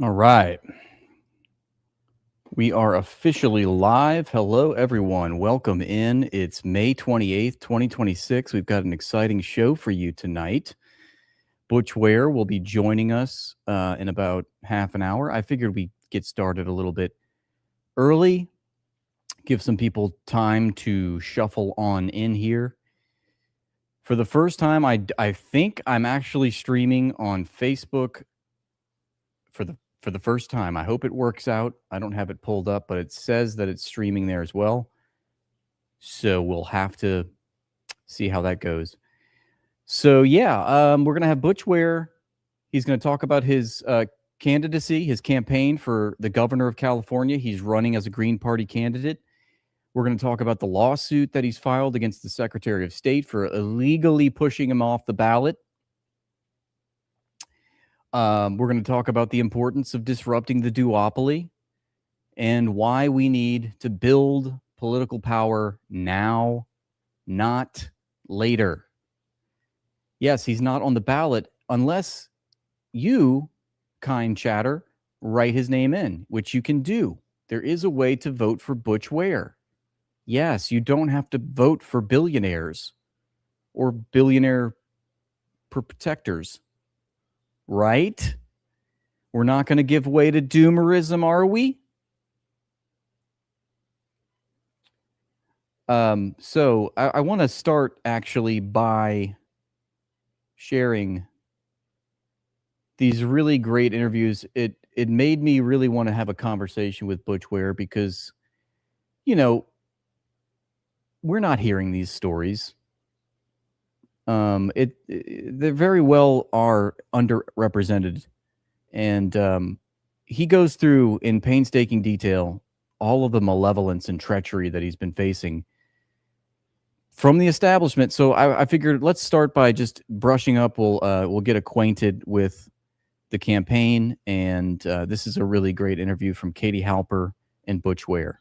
All right. We are officially live. Hello, everyone. Welcome in. It's May 28th, 2026. We've got an exciting show for you tonight. Butch Ware will be joining us in about half an hour. I figured we'd get started a little bit early, give some people time to shuffle on in here. For the first time, I think I'm actually streaming on Facebook for the first time. I hope it works out. I don't have it pulled up, but it says that it's streaming there as well. So we'll have to see how that goes. So yeah, we're gonna have Butch Ware. He's gonna talk about his candidacy, his campaign for the governor of California. He's running as a Green Party candidate. We're going to talk about the lawsuit that he's filed against the Secretary of State for illegally pushing him off the ballot. We're going to talk about the importance of disrupting the duopoly and why we need to build political power now, not later. Yes, he's not on the ballot unless you, kind chatter, write his name in, which you can do. There is a way to vote for Butch Ware. Yes, you don't have to vote for billionaires or billionaire protectors, right? We're not going to give way to doomerism, are we? So I want to start actually by sharing these really great interviews. It made me really want to have a conversation with Butch Ware because, you know, we're not hearing these stories. They very well are underrepresented, and he goes through in painstaking detail all of the malevolence and treachery that he's been facing from the establishment. So I figured let's start by just brushing up. We'll get acquainted with the campaign, and this is a really great interview from Katie Halper and Butch Ware.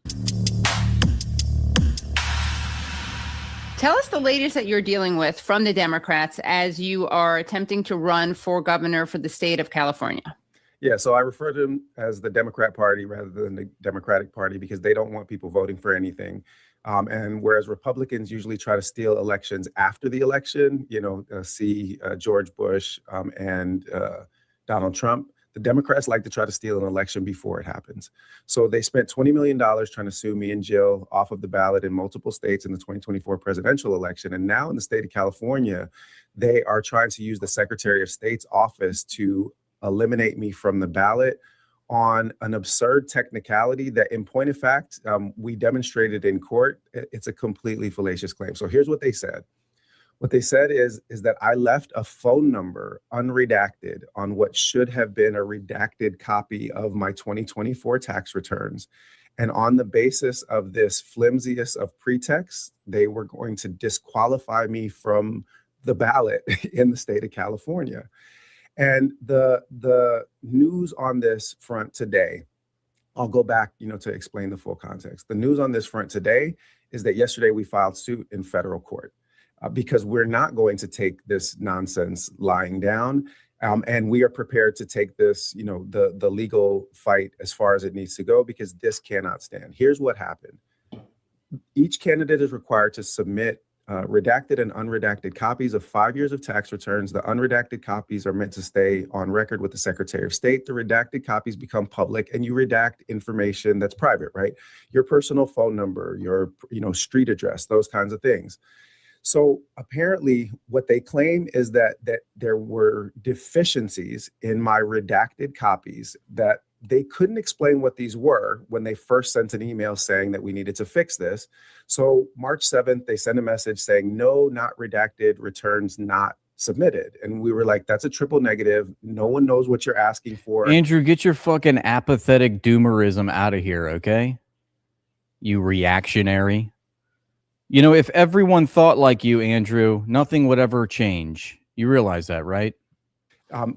Tell us the latest that you're dealing with from the Democrats as you are attempting to run for governor for the state of California. Yeah, so I refer to them as the Democrat Party rather than the Democratic Party because they don't want people voting for anything. And whereas Republicans usually try to steal elections after the election, see George Bush and Donald Trump, the Democrats like to try to steal an election before it happens. So they spent $20 million trying to sue me and Jill off of the ballot in multiple states in the 2024 presidential election. And now in the state of California, they are trying to use the Secretary of State's office to eliminate me from the ballot on an absurd technicality that, in point of fact, we demonstrated in court. It's a completely fallacious claim. So here's what they said. What they said is that I left a phone number unredacted on what should have been a redacted copy of my 2024 tax returns. And on the basis of this flimsiest of pretexts, they were going to disqualify me from the ballot in the state of California. And the news on this front today, I'll go back, to explain the full context. The news on this front today is that yesterday we filed suit in federal court. Because we're not going to take this nonsense lying down. And we are prepared to take this, the legal fight as far as it needs to go, because this cannot stand. Here's what happened. Each candidate is required to submit redacted and unredacted copies of 5 years of tax returns. The unredacted copies are meant to stay on record with the Secretary of State. The redacted copies become public, and you redact information that's private, right? Your personal phone number, your, street address, those kinds of things. So apparently what they claim is that there were deficiencies in my redacted copies that they couldn't explain what these were when they first sent an email saying that we needed to fix this. So March 7th, they sent a message saying, no, not redacted, returns not submitted. And we were like, that's a triple negative. No one knows what you're asking for. Andrew, get your fucking apathetic doomerism out of here, okay? You reactionary. If everyone thought like you, Andrew, nothing would ever change. You realize that, right?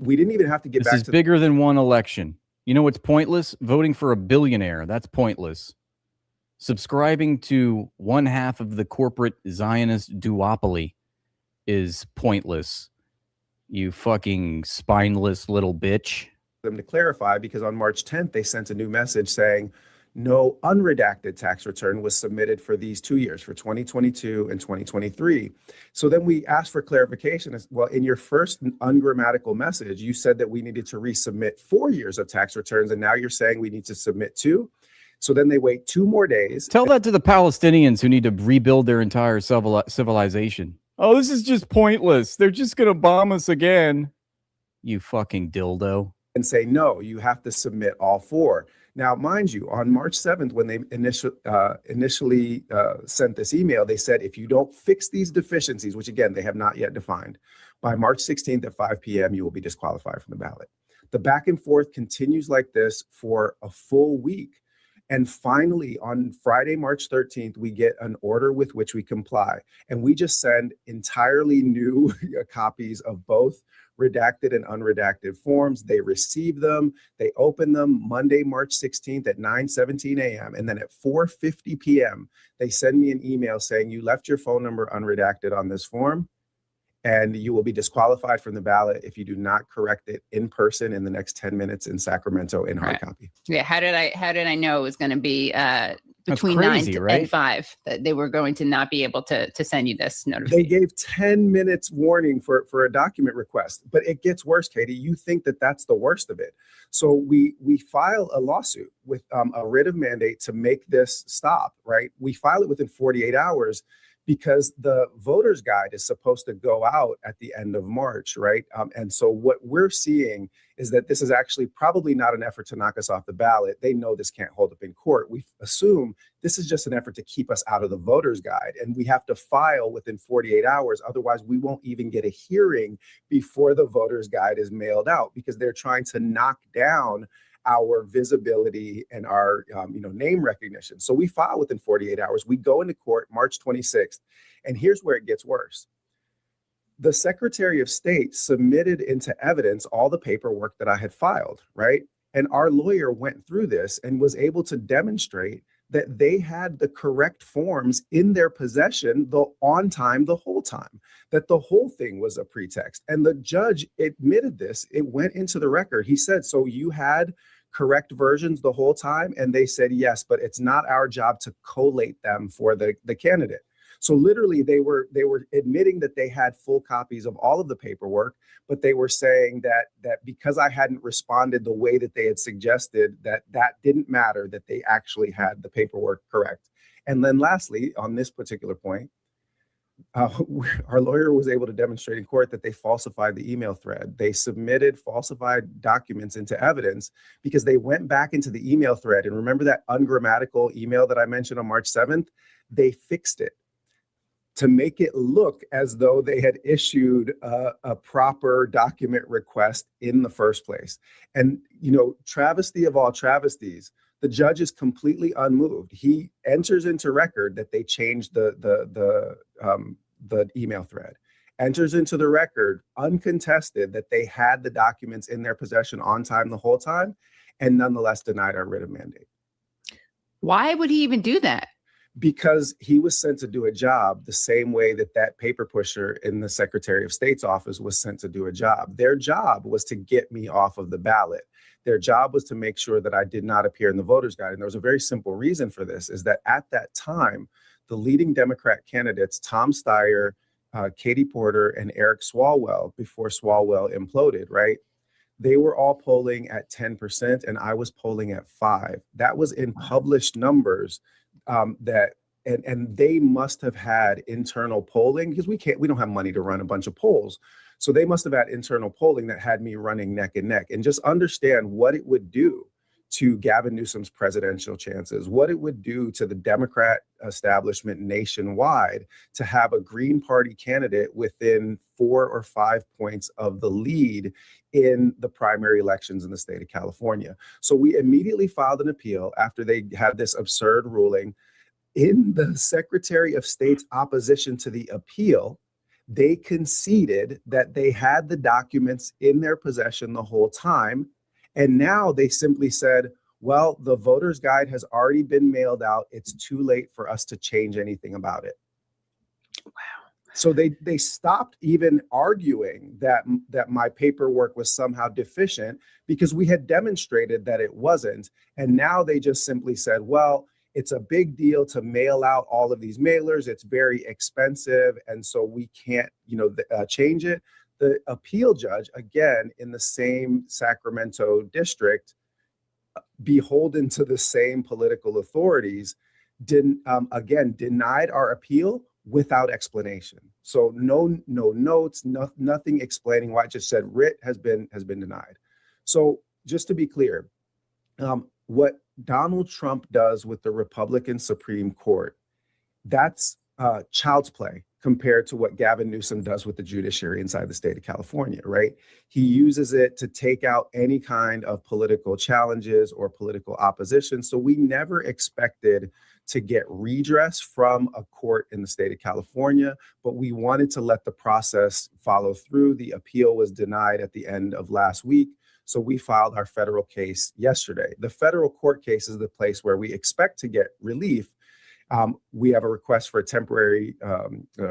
We didn't even have to get back to... This is bigger than one election. You know what's pointless? Voting for a billionaire. That's pointless. Subscribing to one half of the corporate Zionist duopoly is pointless. You fucking spineless little bitch. them to clarify, because on March 10th, they sent a new message saying no unredacted tax return was submitted for these 2 years, for 2022 and 2023. So then we asked for clarification as well. In your first ungrammatical message, you said that we needed to resubmit 4 years of tax returns, and now you're saying we need to submit 2. So then they wait 2 more days. Tell that to the Palestinians who need to rebuild their entire civilization. Oh, this is just pointless. They're just going to bomb us again. You fucking dildo. And say, no, you have to submit all 4. Now, mind you, on March 7th, when they initially sent this email, they said, if you don't fix these deficiencies, which again, they have not yet defined, by March 16th at 5 p.m., you will be disqualified from the ballot. The back and forth continues like this for a full week. And finally, on Friday, March 13th, we get an order with which we comply. And we just send entirely new copies of both redacted and unredacted forms. They receive them. They open them Monday, March 16th at 9:17 a.m. And then at 4:50 p.m., they send me an email saying, you left your phone number unredacted on this form, and you will be disqualified from the ballot if you do not correct it in person in the next 10 minutes in Sacramento in hard copy. Yeah. How did I know it was going to be between crazy, 9 right? and 5 that they were going to not be able to send you this notification? They gave 10 minutes warning for a document request, but it gets worse, Katie. You think that that's the worst of it. So we file a lawsuit with a writ of mandate to make this stop, right? We file it within 48 hours because the voter's guide is supposed to go out at the end of March, right? And so what we're seeing is that this is actually probably not an effort to knock us off the ballot. They know this can't hold up in court. We assume this is just an effort to keep us out of the voter's guide, and we have to file within 48 hours. Otherwise, we won't even get a hearing before the voter's guide is mailed out, because they're trying to knock down our visibility and our name recognition. So we file within 48 hours. We go into court March 26th. And here's where it gets worse. The Secretary of State submitted into evidence all the paperwork that I had filed, right? And our lawyer went through this and was able to demonstrate that they had the correct forms in their possession on time the whole time, that the whole thing was a pretext. And the judge admitted this. It went into the record. He said, so you had correct versions the whole time? And they said, yes, but it's not our job to collate them for the candidate. So literally they were admitting that they had full copies of all of the paperwork, but they were saying that because I hadn't responded the way that they had suggested, that didn't matter, that they actually had the paperwork correct. And then lastly, on this particular point, our lawyer was able to demonstrate in court that they falsified the email thread. They submitted falsified documents into evidence because they went back into the email thread. And remember that ungrammatical email that I mentioned on March 7th? They fixed it to make it look as though they had issued a proper document request in the first place. And, travesty of all travesties, the judge is completely unmoved. He enters into record that they changed the email thread, enters into the record uncontested that they had the documents in their possession on time the whole time, and nonetheless denied our writ of mandate. Why would he even do that? Because he was sent to do a job the same way that paper pusher in the Secretary of State's office was sent to do a job. Their job was to get me off of the ballot. Their job was to make sure that I did not appear in the voter's guide. And there was a very simple reason for this, is that at that time, the leading Democrat candidates, Tom Steyer, Katie Porter, and Eric Swalwell, before Swalwell imploded, right? They were all polling at 10%, and I was polling at 5%. That was in published numbers. And they must have had internal polling, because we don't have money to run a bunch of polls. So they must have had internal polling that had me running neck and neck. And just understand what it would do to Gavin Newsom's presidential chances, what it would do to the Democrat establishment nationwide to have a Green Party candidate within 4 or 5 points of the lead in the primary elections in the state of California. So we immediately filed an appeal after they had this absurd ruling. In the Secretary of State's opposition to the appeal, they conceded that they had the documents in their possession the whole time. And now they simply said, well, the voter's guide has already been mailed out. It's too late for us to change anything about it. Wow. So they stopped even arguing that my paperwork was somehow deficient because we had demonstrated that it wasn't. And now they just simply said, well, it's a big deal to mail out all of these mailers. It's very expensive. And so we can't, change it. The appeal judge, again, in the same Sacramento district, beholden to the same political authorities, denied our appeal without explanation. So no notes, nothing explaining why. It just said writ has been denied. So just to be clear, what Donald Trump does with the Republican Supreme Court, that's child's play compared to what Gavin Newsom does with the judiciary inside the state of California, right? He uses it to take out any kind of political challenges or political opposition. So we never expected to get redress from a court in the state of California, but we wanted to let the process follow through. The appeal was denied at the end of last week. So we filed our federal case yesterday. The federal court case is the place where we expect to get relief. We have a request for a temporary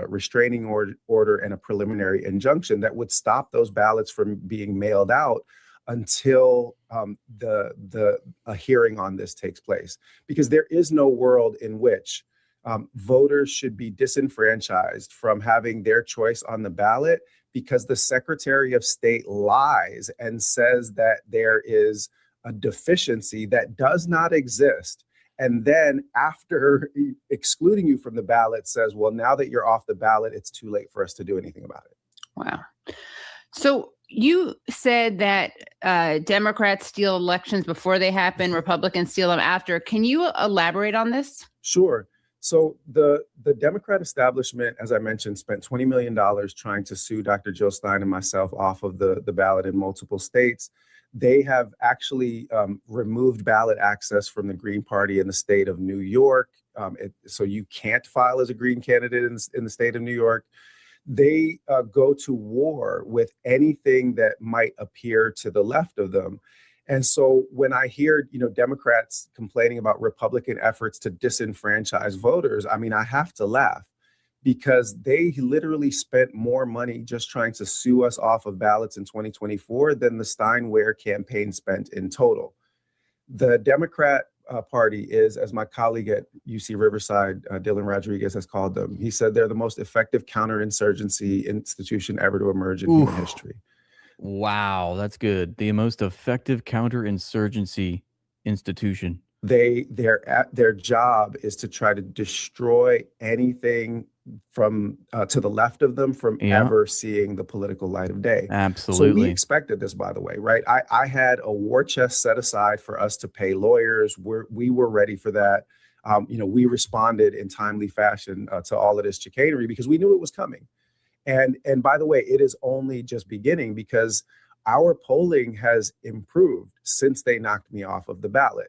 restraining order and a preliminary injunction that would stop those ballots from being mailed out until a hearing on this takes place. Because there is no world in which voters should be disenfranchised from having their choice on the ballot because the Secretary of State lies and says that there is a deficiency that does not exist. And then after excluding you from the ballot says, well, now that you're off the ballot, it's too late for us to do anything about it. Wow. So you said that Democrats steal elections before they happen, Republicans steal them after. Can you elaborate on this? Sure. So the Democrat establishment, as I mentioned, spent $20 million trying to sue Dr. Jill Stein and myself off of the ballot in multiple states. They have actually removed ballot access from the Green Party in the state of New York. So you can't file as a Green candidate in the state of New York. They go to war with anything that might appear to the left of them. And so when I hear, Democrats complaining about Republican efforts to disenfranchise voters, I mean, I have to laugh because they literally spent more money just trying to sue us off of ballots in 2024 than the Stein-Ware campaign spent in total. The Democrat Party is, as my colleague at UC Riverside, Dylan Rodriguez, has called them, he said they're the most effective counterinsurgency institution ever to emerge in human history. Wow, that's good. The most effective counterinsurgency institution. Their job is to try to destroy anything from to the left of them from ever seeing the political light of day. Absolutely. So we expected this, by the way, right? I had a war chest set aside for us to pay lawyers. We were ready for that. We responded in timely fashion to all of this chicanery because we knew it was coming. And by the way, it is only just beginning because our polling has improved since they knocked me off of the ballot.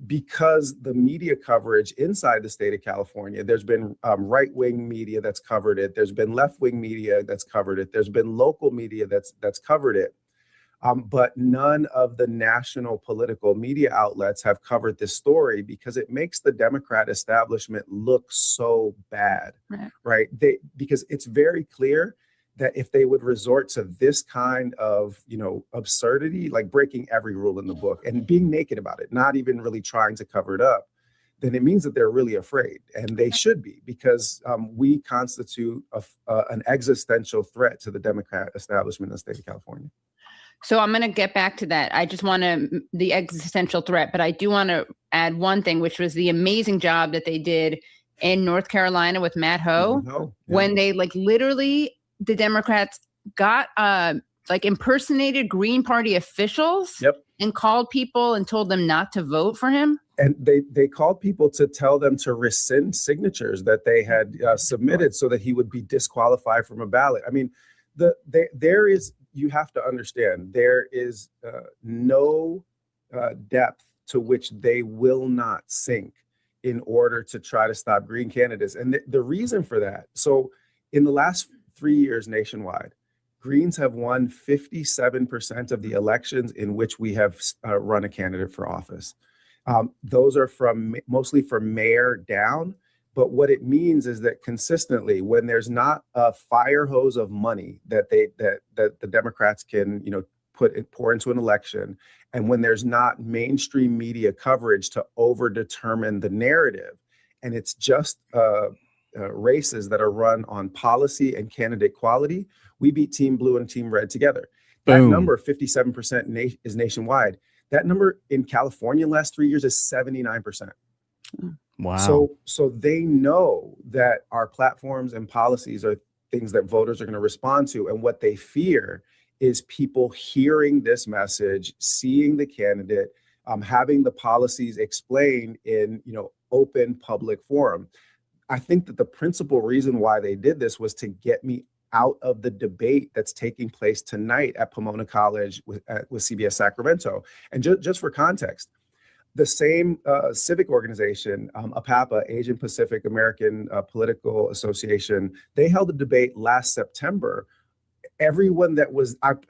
Because the media coverage inside the state of California, there's been right-wing media that's covered it. There's been left-wing media that's covered it. There's been local media that's covered it. But none of the national political media outlets have covered this story because it makes the Democrat establishment look so bad, right? Because it's very clear that if they would resort to this kind of, absurdity, like breaking every rule in the book and being naked about it, not even really trying to cover it up, then it means that they're really afraid. And they should be, because we constitute an existential threat to the Democrat establishment in the state of California. So I'm going to get back to that. I just want the existential threat, but I do want to add one thing, which was the amazing job that they did in North Carolina with Matt Howe, when they literally, the Democrats got impersonated Green Party officials and called people and told them not to vote for him. And they called people to tell them to rescind signatures that they had submitted so that he would be disqualified from a ballot. I mean, there is, you have to understand, there is no depth to which they will not sink in order to try to stop Green candidates. And the reason for that, so in the last 3 years nationwide, Greens have won 57% of the elections in which we have run a candidate for office. Those are mostly from mayor down. But what it means is that consistently, when there's not a fire hose of money that the Democrats can, pour into an election, and when there's not mainstream media coverage to overdetermine the narrative, and it's just races that are run on policy and candidate quality, we beat Team Blue and Team Red together. That Boom. number, 57%, is nationwide. That number in California in the last 3 years is 79%. Wow. So they know that our platforms and policies are things that voters are going to respond to. And what they fear is people hearing this message, seeing the candidate, having the policies explained in, open public forum. I think that the principal reason why they did this was to get me out of the debate that's taking place tonight at Pomona College with CBS Sacramento. And just for context, the same civic organization, APAPA, Asian Pacific American Political Association, they held a debate last September. I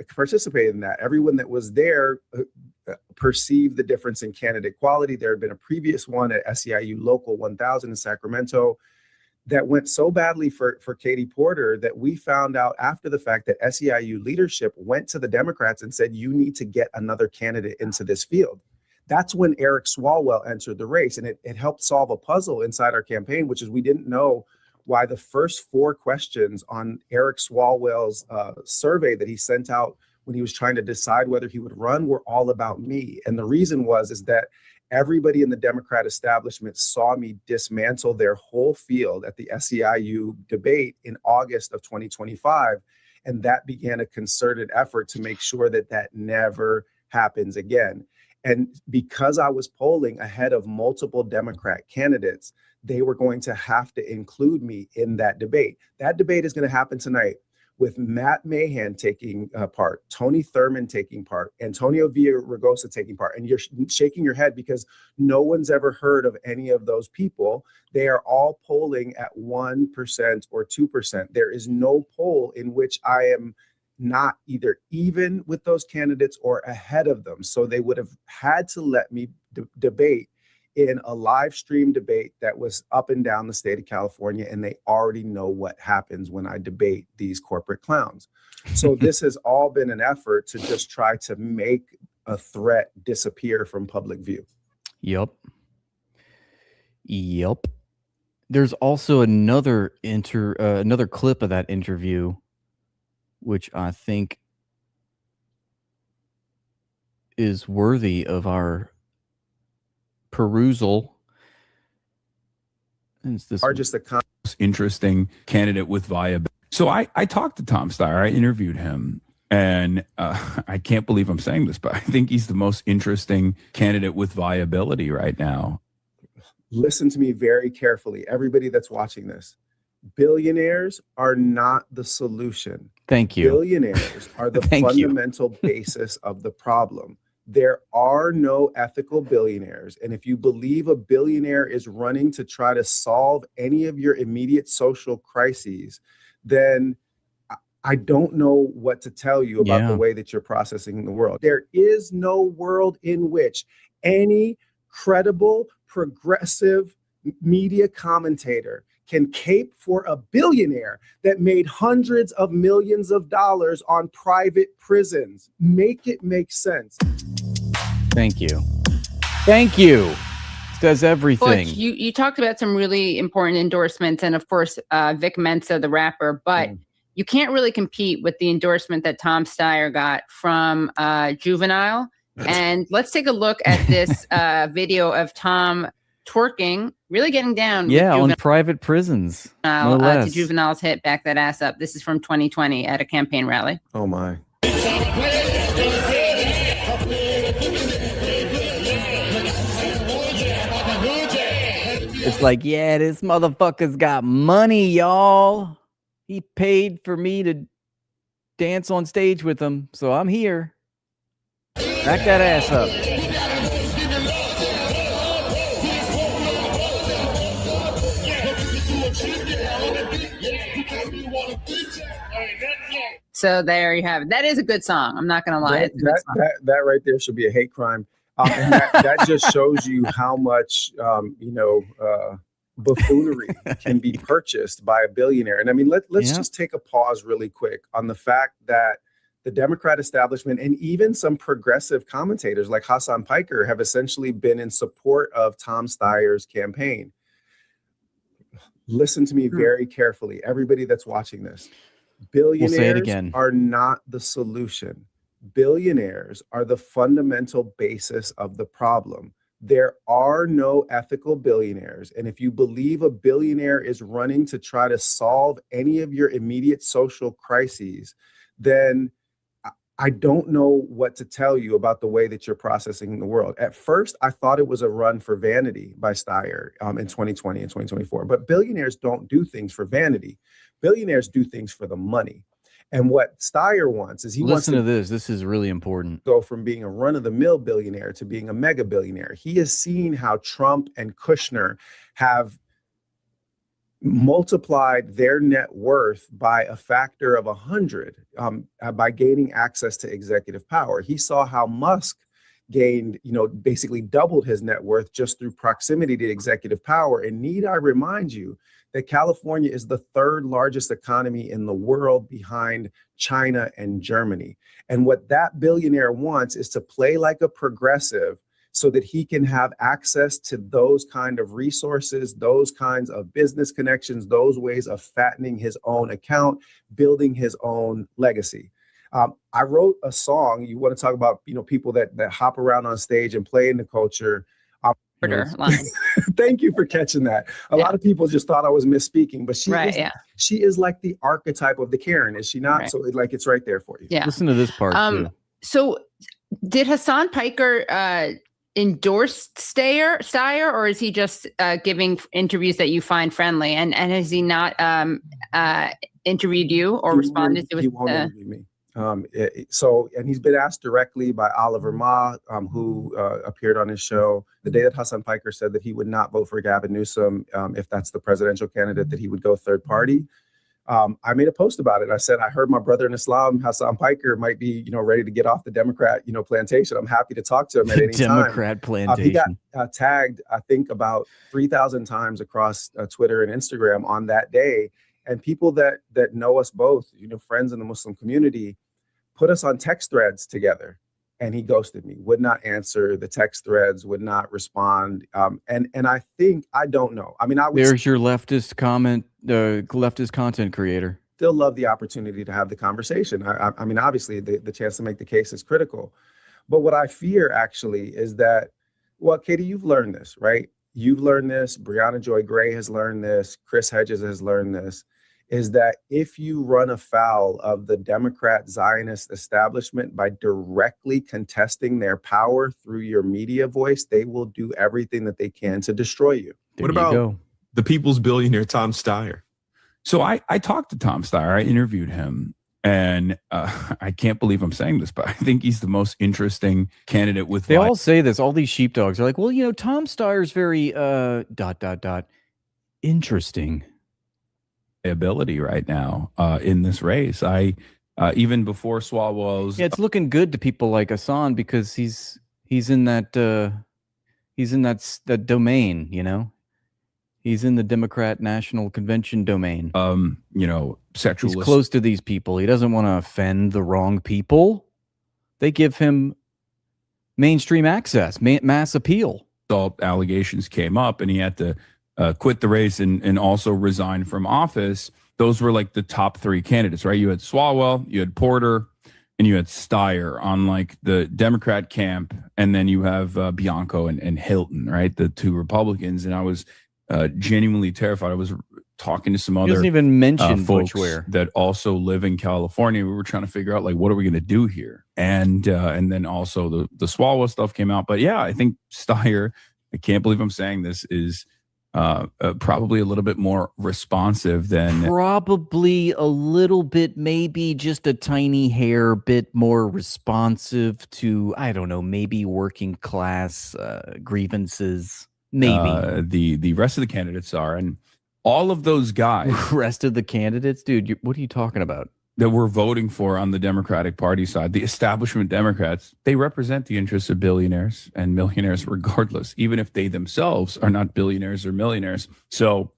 participated in that. Everyone that was there perceived the difference in candidate quality. There had been a previous one at SEIU Local 1000 in Sacramento that went so badly for Katie Porter that we found out after the fact that SEIU leadership went to the Democrats and said, you need to get another candidate into this field. That's when Eric Swalwell entered the race, and it helped solve a puzzle inside our campaign, which is we didn't know why the first 4 questions on Eric Swalwell's survey that he sent out when he was trying to decide whether he would run were all about me. And the reason is that everybody in the Democrat establishment saw me dismantle their whole field at the SEIU debate in August of 2025. And that began a concerted effort to make sure that that never happens again. And because I was polling ahead of multiple Democrat candidates, they were going to have to include me in that debate. That debate is going to happen tonight with Matt Mahan taking part, Tony Thurmond taking part, Antonio Villaraigosa taking part. And you're shaking your head because no one's ever heard of any of those people. They are all polling at 1% or 2%. There is no poll in which I am not either even with those candidates or ahead of them. So they would have had to let me debate in a live stream debate that was up and down the state of California. And they already know what happens when I debate these corporate clowns. So this has all been an effort to just try to make a threat disappear from public view. Yep. There's also another clip of that interview, which I think is worthy of our perusal. It's this are just the most interesting candidate with viability. So I talked to Tom Steyer. I interviewed him, and I can't believe I'm saying this, but I think he's the most interesting candidate with viability right now. Listen to me very carefully, everybody that's watching this. Billionaires are not the solution. Thank you. Billionaires are the fundamental basis of the problem. There are no ethical billionaires. And if you believe a billionaire is running to try to solve any of your immediate social crises, then I don't know what to tell you about the way that you're processing the world. There is no world in which any credible, progressive media commentator can cape for a billionaire that made hundreds of millions of dollars on private prisons. Make it make sense. Thank you. Thank you. Says everything. Butch, you talked about some really important endorsements, and of course, Vic Mensa, the rapper, but you can't really compete with the endorsement that Tom Steyer got from Juvenile. And let's take a look at this video of Tom twerking, really getting down. On private prisons. No less. To Juvenile's hit Back That Ass Up. This is from 2020 at a campaign rally. Oh my. It's like, this motherfucker's got money, y'all. He paid for me to dance on stage with him, so I'm here. Back that ass up. So there you have it. That is a good song. I'm not going to lie. That right there should be a hate crime. And that just shows you how much, buffoonery can be purchased by a billionaire. And I mean, let's just take a pause really quick on the fact that the Democrat establishment and even some progressive commentators like Hassan Piker have essentially been in support of Tom Steyer's campaign. Listen to me very carefully, everybody that's watching this. Billionaires are not the solution. Billionaires are the fundamental basis of the problem. There are no ethical billionaires. And if you believe a billionaire is running to try to solve any of your immediate social crises, then I don't know what to tell you about the way that you're processing the world. At first, I thought it was a run for vanity by Steyer in 2020 and 2024. But billionaires don't do things for vanity. Billionaires do things for the money. And what Steyer wants is listen to this. This is really important. Go from being a run-of-the-mill billionaire to being a mega billionaire. He has seen how Trump and Kushner have multiplied their net worth by a factor of 100 by gaining access to executive power. He saw how Musk gained, basically doubled his net worth just through proximity to executive power. And need I remind you that California is the third largest economy in the world behind China and Germany. And what that billionaire wants is to play like a progressive so that he can have access to those kind of resources, those kinds of business connections, those ways of fattening his own account, building his own legacy. I wrote a song. You want to talk about, people that hop around on stage and play in the culture. Thank you for catching that. A lot of people just thought I was misspeaking, but she is like the archetype of the Karen, is she not? Right. So it's right there for you. Yeah. Listen to this part too. So did Hassan Piker endorse Steyer, or is he just giving interviews that you find friendly? And has he not interviewed you or responded to it? He won't interview me. And he's been asked directly by Oliver Ma, who appeared on his show the day that Hassan Piker said that he would not vote for Gavin Newsom if that's the presidential candidate, that he would go third party. I made a post about it. I said, I heard my brother in Islam, Hassan Piker, might be, ready to get off the Democrat, plantation. I'm happy to talk to him at any Democrat time. plantation. He got tagged, I think, about 3,000 times across Twitter and Instagram on that day. And people that know us both, friends in the Muslim community, put us on text threads together. And he ghosted me, would not answer the text threads, would not respond. And I think, I don't know. I mean, there's your leftist content creator. Still love the opportunity to have the conversation. I mean, obviously the chance to make the case is critical. But what I fear actually is that, well, Katie, you've learned this, right? You've learned this. Brianna Joy Gray has learned this. Chris Hedges has learned this. Is that if you run afoul of the Democrat Zionist establishment by directly contesting their power through your media voice, they will do everything that they can to destroy you. What about the people's billionaire, Tom Steyer? So I talked to Tom Steyer. I interviewed him. And I can't believe I'm saying this, but I think he's the most interesting candidate with. They all say this. All these sheepdogs are like, well, Tom Steyer's very interesting ability right now in this race. I even before Swalwell's, it's looking good to people like Hassan because he's in that domain, he's in the Democrat National Convention domain. Sexual. He's close to these people. He doesn't want to offend the wrong people. They give him mainstream access, mass appeal. All allegations came up, and he had to quit the race and also resign from office. Those were like the top three candidates, right? You had Swalwell, you had Porter, and you had Steyer on like the Democrat camp. And then you have Bianco and Hilton, right? The two Republicans. And I was genuinely terrified. I was talking to some other doesn't even mention folks Butch Ware that also live in California. We were trying to figure out like, what are we going to do here? And then also the Swalwell stuff came out. But yeah, I think Steyer, I can't believe I'm saying this, is probably a little bit more responsive than probably a little bit, maybe just a tiny hair bit more responsive to, I don't know, maybe working class grievances. Maybe the rest of the candidates are, and all of those guys. Rest of the candidates, dude. What are you talking about? that we're voting for on the Democratic Party side, the establishment Democrats, they represent the interests of billionaires and millionaires regardless, even if they themselves are not billionaires or millionaires. So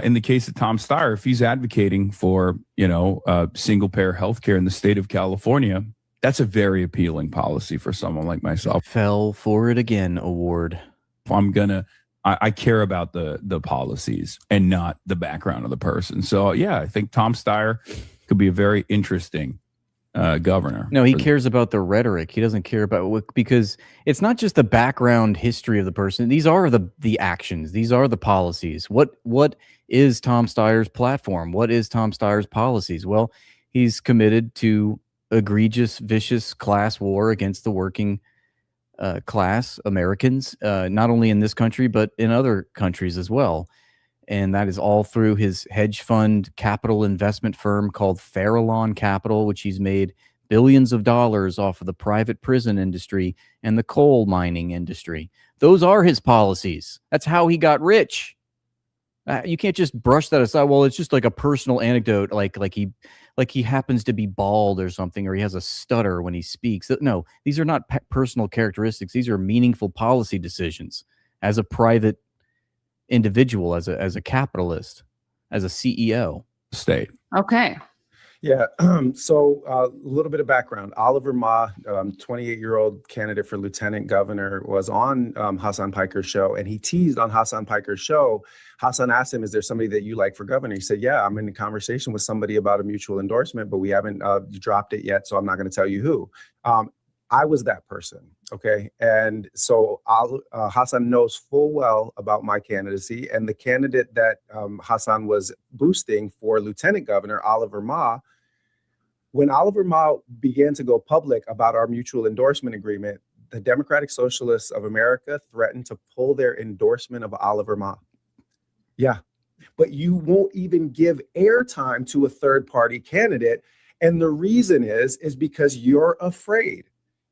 in the case of Tom Steyer, if he's advocating for, single payer healthcare in the state of California, that's a very appealing policy for someone like myself. Fell for it again award. If I care about the policies and not the background of the person. So yeah, I think Tom Steyer could be a very interesting governor. No, he cares about the rhetoric. He doesn't care about because it's not just the background history of the person. These are the actions. These are the policies. What is Tom Steyer's platform? What is Tom Steyer's policies? Well, he's committed to egregious, vicious class war against the working class Americans, not only in this country, but in other countries as well. And that is all through his hedge fund capital investment firm called Farallon Capital, which he's made billions of dollars off of the private prison industry and the coal mining industry. Those are his policies. That's how he got rich. You can't just brush that aside. Well, it's just like a personal anecdote, like he happens to be bald or something, or he has a stutter when he speaks. No, these are not personal characteristics. These are meaningful policy decisions as a private individual, as a capitalist, as a CEO. State. Okay. Yeah. So a little bit of background. Oliver Ma, 28-year-old candidate for lieutenant governor, was on Hassan Piker's show, and he teased on Hassan Piker's show. Hassan asked him, is there somebody that you like for governor? He said, yeah, I'm in a conversation with somebody about a mutual endorsement, but we haven't dropped it yet, so I'm not going to tell you who. I was that person. Okay. And so Hassan knows full well about my candidacy, and the candidate that Hassan was boosting for lieutenant governor, Oliver Ma, when Oliver Ma began to go public about our mutual endorsement agreement, the Democratic Socialists of America threatened to pull their endorsement of Oliver Ma. Yeah. But you won't even give airtime to a third party candidate. And the reason is because you're afraid.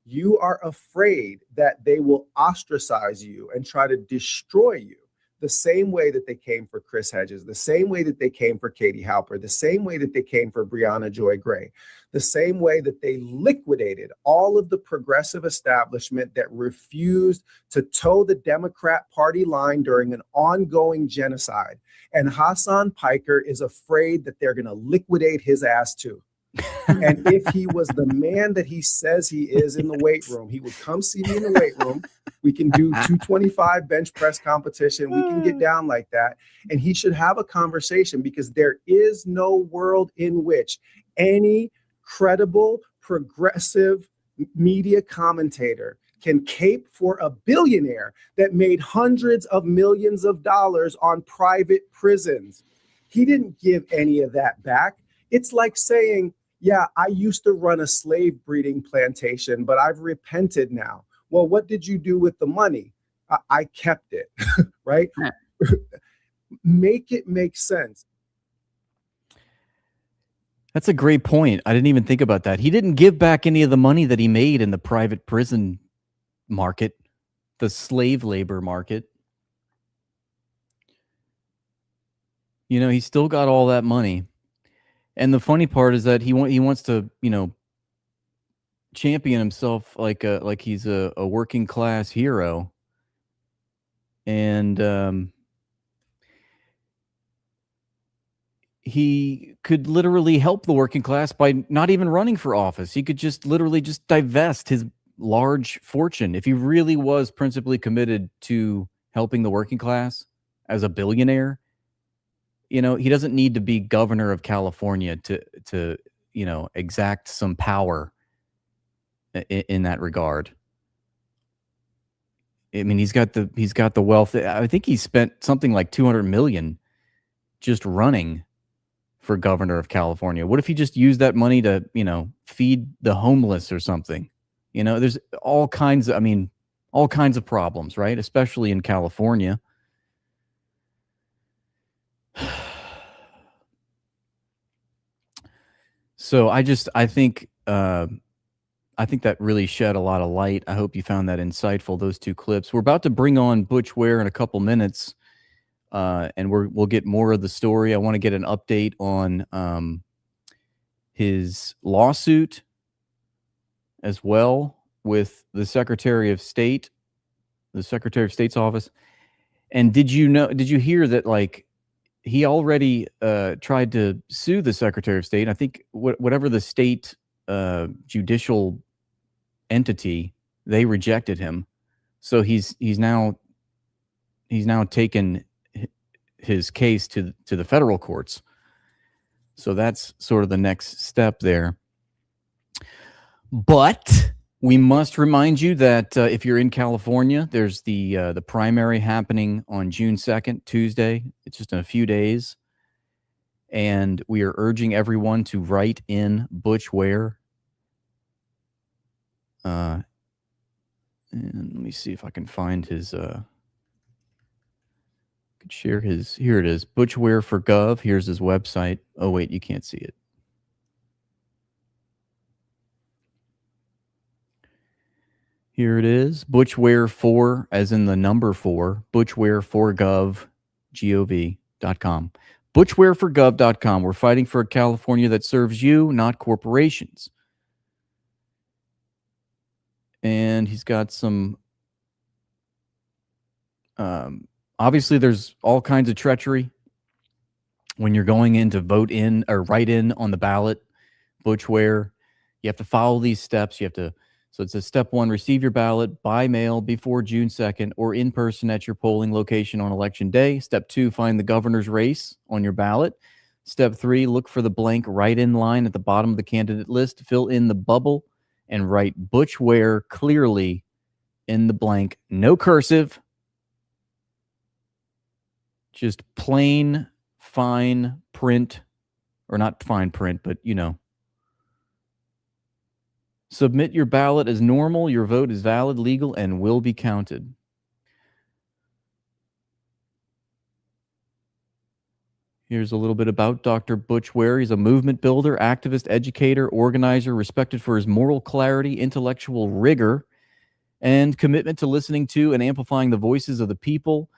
You are afraid that they will ostracize you and try to destroy you the same way that they came for Chris Hedges, the same way that they came for Katie Halper, the same way that they came for Breonna Joy Gray, the same way that they liquidated all of the progressive establishment that refused to toe the Democrat Party line during an ongoing genocide. And Hassan Piker is afraid that they're going to liquidate his ass too. And if he was the man that he says he is in the weight room, he would come see me in the weight room. We can do 225 bench press competition. We can get down like that. And he should have a conversation, because there is no world in which any credible progressive media commentator can cape for a billionaire that made hundreds of millions of dollars on private prisons. He didn't give any of that back. It's like saying, yeah, I used to run a slave breeding plantation, but I've repented now. Well, what did you do with the money? I kept it, right? Make it make sense. That's a great point. I didn't even think about that. He didn't give back any of the money that he made in the private prison market, the slave labor market. He still got all that money. And the funny part is that he wants to, champion himself like he's a working class hero. And he could literally help the working class by not even running for office. He could just literally just divest his large fortune. If he really was principally committed to helping the working class as a billionaire, he doesn't need to be governor of California to exact some power in that regard. I mean, he's got the wealth. I think he spent something like $200 million just running for governor of California. What if he just used that money to, feed the homeless or something? There's all kinds of problems, right? Especially in California. So I think that really shed a lot of light. I hope you found that insightful, those two clips. We're about to bring on Butch Ware in a couple minutes, and we'll get more of the story. I want to get an update on his lawsuit as well with the Secretary of State, the Secretary of State's office. And did you hear that, like, he already tried to sue the Secretary of State? I think whatever the state judicial entity, they rejected him. So he's now taken his case to the federal courts. So that's sort of the next step there. But we must remind you that if you're in California, there's the primary happening on June 2nd, Tuesday. It's just in a few days. And we are urging everyone to write in Butch Ware. And let me see if I can find his could share his. Here it is. Butch Ware for Gov. Here's his website. Oh wait, you can't see it. Here it is. Butch Ware 4, as in the number 4, butchware4gov, Gov.com. Butchwareforgov.com. We're fighting for a California that serves you, not corporations. And he's got some, obviously there's all kinds of treachery when you're going in to vote in or write in on the ballot. Butch Ware, you have to follow these steps. So it says step 1, receive your ballot by mail before June 2nd or in person at your polling location on election day. Step 2, find the governor's race on your ballot. Step 3, look for the blank write-in line at the bottom of the candidate list. Fill in the bubble and write Butch Ware clearly in the blank. No cursive. Just plain fine print, or not fine print, but you know. Submit your ballot as normal. Your vote is valid, legal, and will be counted. Here's a little bit about Dr. Butch Ware. He's a movement builder, activist, educator, organizer, respected for his moral clarity, intellectual rigor, and commitment to listening to and amplifying the voices of the people.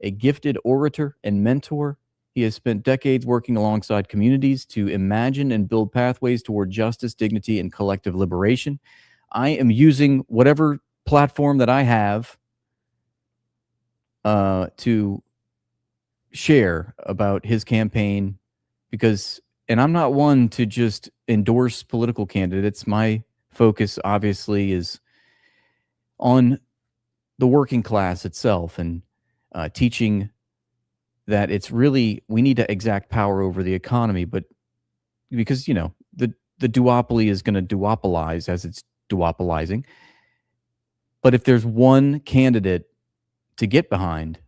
A gifted orator and mentor, he has spent decades working alongside communities to imagine and build pathways toward justice, dignity, and collective liberation. I am using whatever platform that I have to share about his campaign because, and I'm not one to just endorse political candidates. My focus obviously is on the working class itself and teaching that it's really, we need to exact power over the economy, but because, you know, the duopoly is going to duopolize as it's duopolizing. But if there's one candidate to get behind,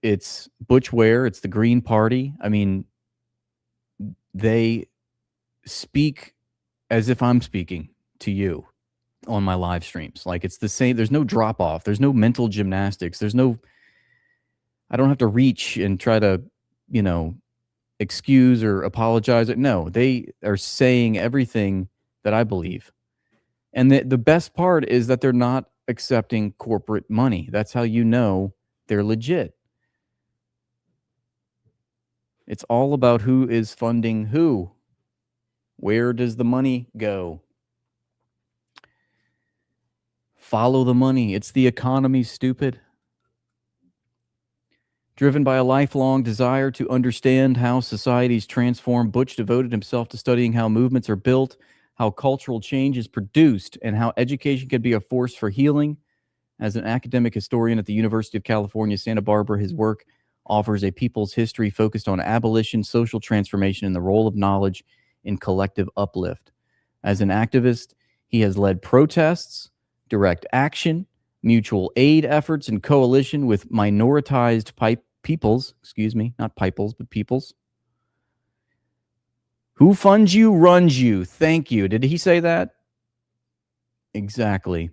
it's Butch Ware, it's the Green Party. I mean, they speak as if I'm speaking to you on my live streams. Like, it's the same. There's no drop off. There's no mental gymnastics. I don't have to reach and try to, you know, excuse or apologize. No, they are saying everything that I believe. And the best part is that they're not accepting corporate money. That's how you know they're legit. It's all about who is funding who. Where does the money go? Follow the money. It's the economy, stupid. Driven by a lifelong desire to understand how societies transform, Butch devoted himself to studying how movements are built, how cultural change is produced, and how education can be a force for healing. As an academic historian at the University of California, Santa Barbara, his work offers a people's history focused on abolition, social transformation, and the role of knowledge in collective uplift. As an activist, he has led protests, direct action, mutual aid efforts, and coalition with minoritized peoples, not peoples, but peoples. Who funds you, runs you. Thank you. Did he say that? Exactly.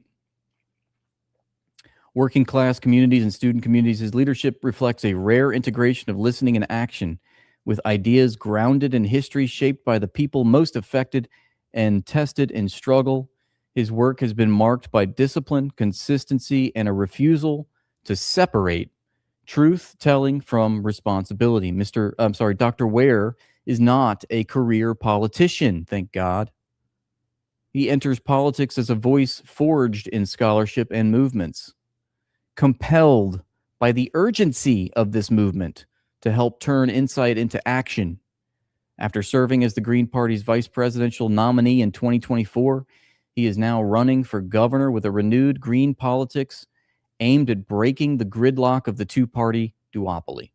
Working class communities and student communities, his leadership reflects a rare integration of listening and action with ideas grounded in history shaped by the people most affected and tested in struggle. His work has been marked by discipline, consistency, and a refusal to separate truth telling from responsibility. Dr. Ware is not a career politician, thank God. He enters politics as a voice forged in scholarship and movements, compelled by the urgency of this movement to help turn insight into action. After serving as the Green Party's vice presidential nominee in 2024, he is now running for governor with a renewed green politics aimed at breaking the gridlock of the two-party duopoly.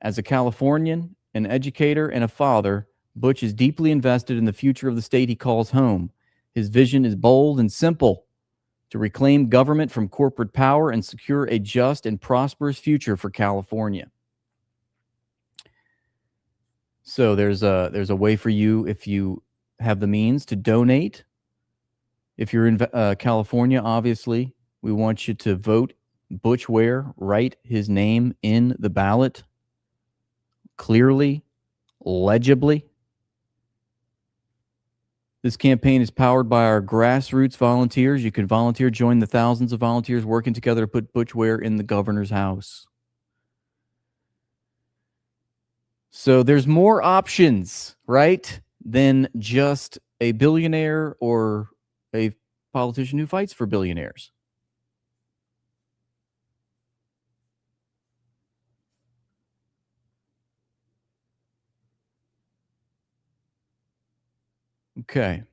As a Californian, an educator, and a father, Butch is deeply invested in the future of the state he calls home. His vision is bold and simple: to reclaim government from corporate power and secure a just and prosperous future for California. So there's a way for you, if you have the means, to donate. If you're in California, obviously, we want you to vote Butch Ware, write his name in the ballot clearly, legibly. This campaign is powered by our grassroots volunteers. You can volunteer, join the thousands of volunteers working together to put Butch Ware in the governor's house. So there's more options, right, than just a billionaire or a politician who fights for billionaires. Okay.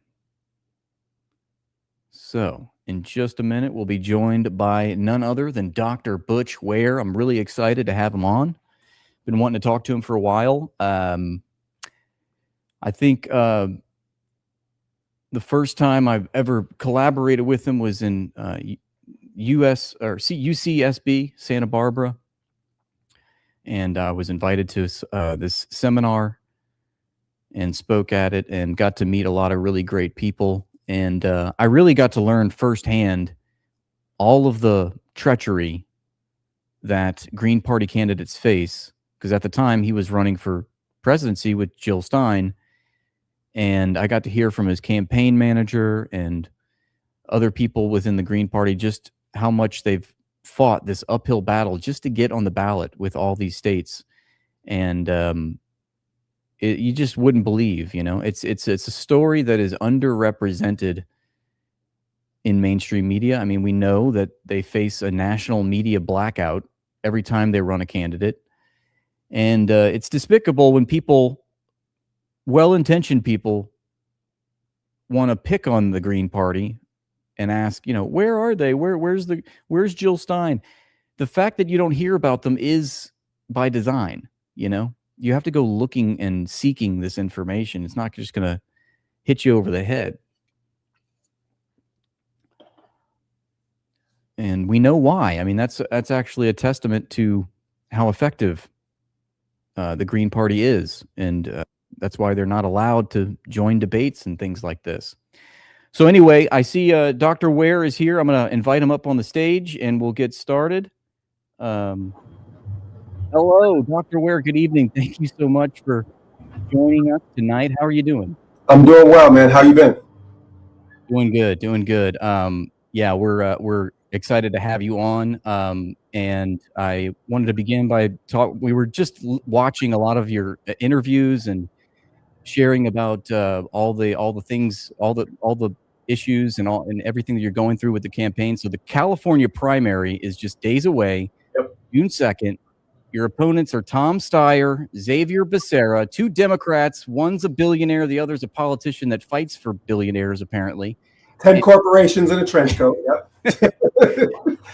So in just a minute, we'll be joined by none other than Dr. Butch Ware. I'm really excited to have him on. Been wanting to talk to him for a while. I think the first time I've ever collaborated with him was in UCSB, Santa Barbara. And I was invited to this seminar and spoke at it and got to meet a lot of really great people. And I really got to learn firsthand all of the treachery that Green Party candidates face, because at the time he was running for presidency with Jill Stein, and I got to hear from his campaign manager and other people within the Green Party just how much they've fought this uphill battle just to get on the ballot with all these states. And you just wouldn't believe, it's a story that is underrepresented in mainstream media. I mean, we know that they face a national media blackout every time they run a candidate. And it's despicable when people, well-intentioned people, want to pick on the Green Party and ask, where are they? Where's Jill Stein? The fact that you don't hear about them is by design. You have to go looking and seeking this information. It's not just going to hit you over the head. And we know why. I mean, that's actually a testament to how effective the Green Party is. And that's why they're not allowed to join debates and things like this. So anyway, I see Dr. Ware is here. I'm going to invite him up on the stage and we'll get started. Hello, Dr. Ware. Good evening. Thank you so much for joining us tonight. How are you doing? I'm doing well, man. How you been? Doing good. Yeah, we're excited to have you on. And I wanted to begin by we were just watching a lot of your interviews and sharing about all the things, all the issues and everything that you're going through with the campaign. So the California primary is just days away. Yep. June 2nd. Your opponents are Tom Steyer, Xavier Becerra, two Democrats. One's a billionaire, the other's a politician that fights for billionaires, apparently. 10 corporations in a trench coat. Yep.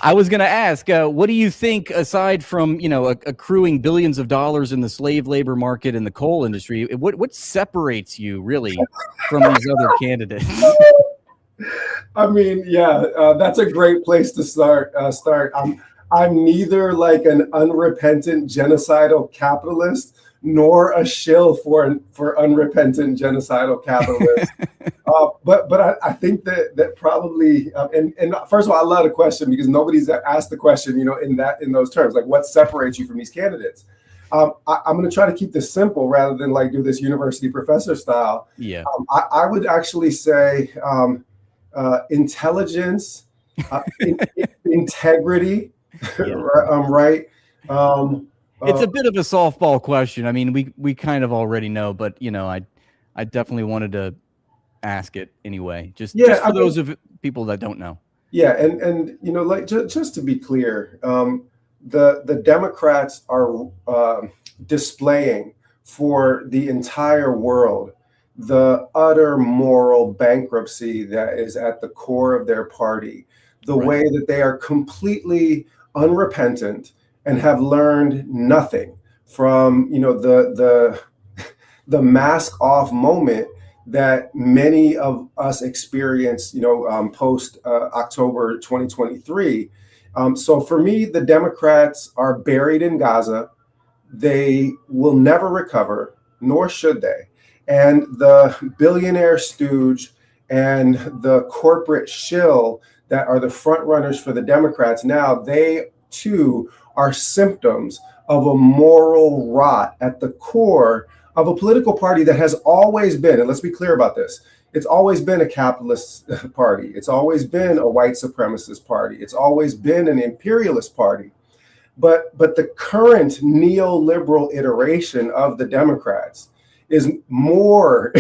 I was going to ask, what do you think, aside from accruing billions of dollars in the slave labor market and the coal industry, what separates you really from these other candidates? I mean, yeah, that's a great place to start. I'm neither like an unrepentant genocidal capitalist nor a shill for unrepentant genocidal capitalists. But I think that probably and first of all, I love the question because nobody's asked the question, in those terms, like what separates you from these candidates. I'm going to try to keep this simple rather than like do this university professor style. Yeah, I would actually say intelligence, integrity. Yeah. Right. It's a bit of a softball question. I mean, we kind of already know, but I definitely wanted to ask it anyway, just for those of people that don't know. Yeah, and like just to be clear, the Democrats are displaying for the entire world the utter moral bankruptcy that is at the core of their party, the way that they are completely unrepentant and have learned nothing from the mask off moment that many of us experienced post October 2023. So for me, the Democrats are buried in Gaza. They will never recover, nor should they. And the billionaire stooge and the corporate shill that are the front runners for the Democrats now, they too are symptoms of a moral rot at the core of a political party that has always been, and let's be clear about this, it's always been a capitalist party. It's always been a white supremacist party. It's always been an imperialist party. But the current neoliberal iteration of the Democrats is more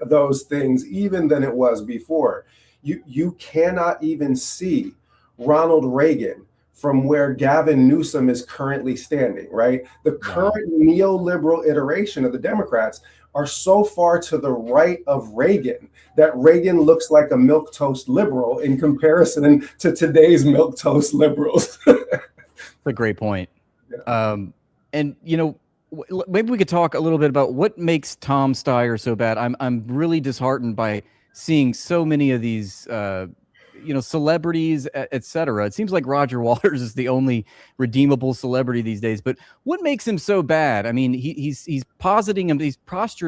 those things even than it was before. You cannot even see Ronald Reagan from where Gavin Newsom is currently standing, right? The current neoliberal iteration of the Democrats are so far to the right of Reagan that Reagan looks like a milquetoast liberal in comparison to today's milquetoast liberals. That's a great point. Yeah. And maybe we could talk a little bit about what makes Tom Steyer so bad. I'm really disheartened by seeing so many of these celebrities, etc. It seems like Roger Waters is the only redeemable celebrity these days. But what makes him so bad? I mean, he's posturing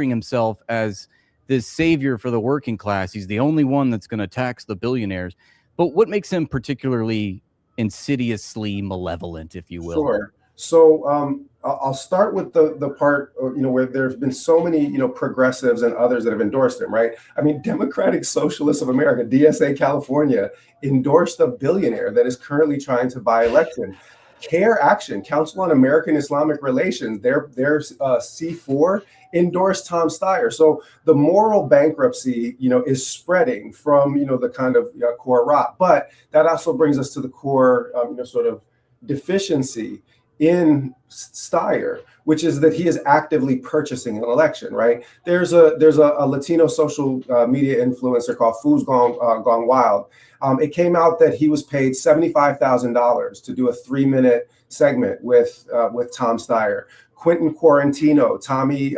himself as this savior for the working class. He's the only one that's going to tax the billionaires. But what makes him particularly insidiously malevolent, if you will? Sure. So I'll start with the part where there's been so many progressives and others that have endorsed him, right? I mean, Democratic Socialists of America, DSA California, endorsed a billionaire that is currently trying to buy election. CARE Action, Council on American Islamic Relations, their C4 endorsed Tom Steyer. So the moral bankruptcy, is spreading from the kind of core rot. But that also brings us to the core sort of deficiency in Steyer, which is that he is actively purchasing an election, right? There's a Latino social media influencer called Food's Gone Wild. It came out that he was paid $75,000 to do a 3-minute segment with Tom Steyer. Quentin Quarantino, Tommy.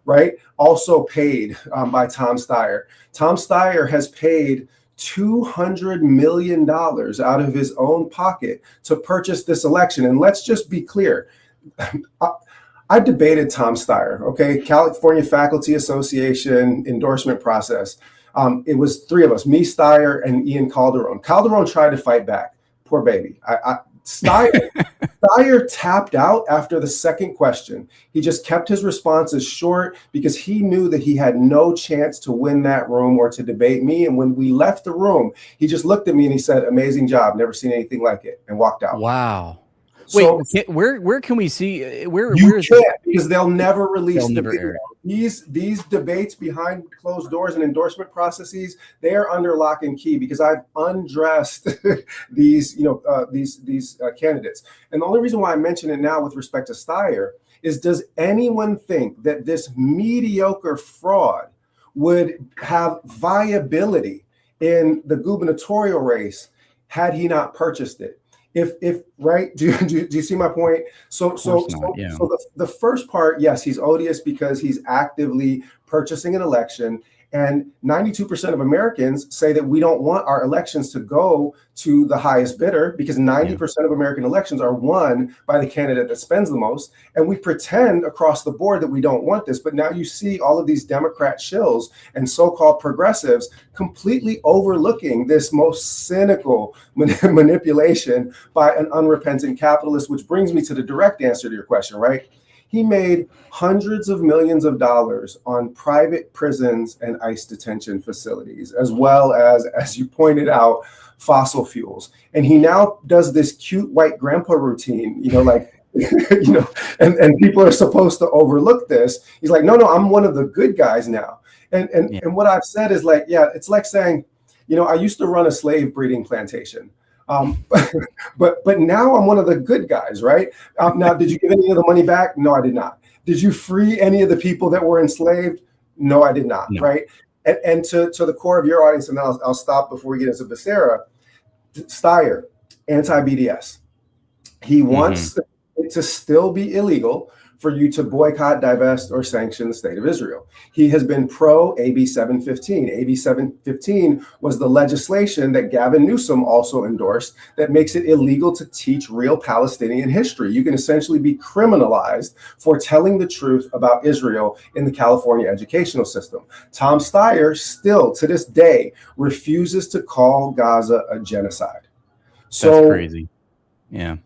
Right. Also paid by Tom Steyer. Tom Steyer has paid $200 million out of his own pocket to purchase this election. And let's just be clear. I debated Tom Steyer, okay? California Faculty Association endorsement process. It was 3 of us, me, Steyer, and Ian Calderon. Calderon tried to fight back. Poor baby. Steyer tapped out after the second question. He just kept his responses short because he knew that he had no chance to win that room or to debate me. And when we left the room, he just looked at me and he said, "Amazing job. Never seen anything like it," and walked out. Wow. So, wait, where can we see where is can't because they'll never release the video. Air. These debates behind closed doors and endorsement processes, they are under lock and key because I've undressed these candidates. And the only reason why I mention it now with respect to Steyer is, does anyone think that this mediocre fraud would have viability in the gubernatorial race had he not purchased it? If right, do you see my point? So the first part, yes, he's odious because he's actively purchasing an election, and 92% of Americans say that we don't want our elections to go to the highest bidder because 90% of American elections are won by the candidate that spends the most, and we pretend across the board that we don't want this. But now you see all of these Democrat shills and so-called progressives completely overlooking this most cynical manipulation by an unrepentant capitalist, which brings me to the direct answer to your question, right? He made hundreds of millions of dollars on private prisons and ICE detention facilities, as well as you pointed out, fossil fuels. And he now does this cute white grandpa routine, like you know, and people are supposed to overlook this. He's like, no, I'm one of the good guys now. And what I've said is like, yeah, it's like saying, you know, I used to run a slave breeding plantation. But now I'm one of the good guys, right? Now, did you give any of the money back? No, I did not. Did you free any of the people that were enslaved? No, I did not, right? And to the core of your audience, and then I'll stop before we get into Becerra, Steyer, anti-BDS. He wants it to still be illegal for you to boycott, divest, or sanction the state of Israel. He has been pro AB 715. AB 715 was the legislation that Gavin Newsom also endorsed that makes it illegal to teach real Palestinian history. You can essentially be criminalized for telling the truth about Israel in the California educational system. Tom Steyer still, to this day, refuses to call Gaza a genocide. So, that's crazy. Yeah.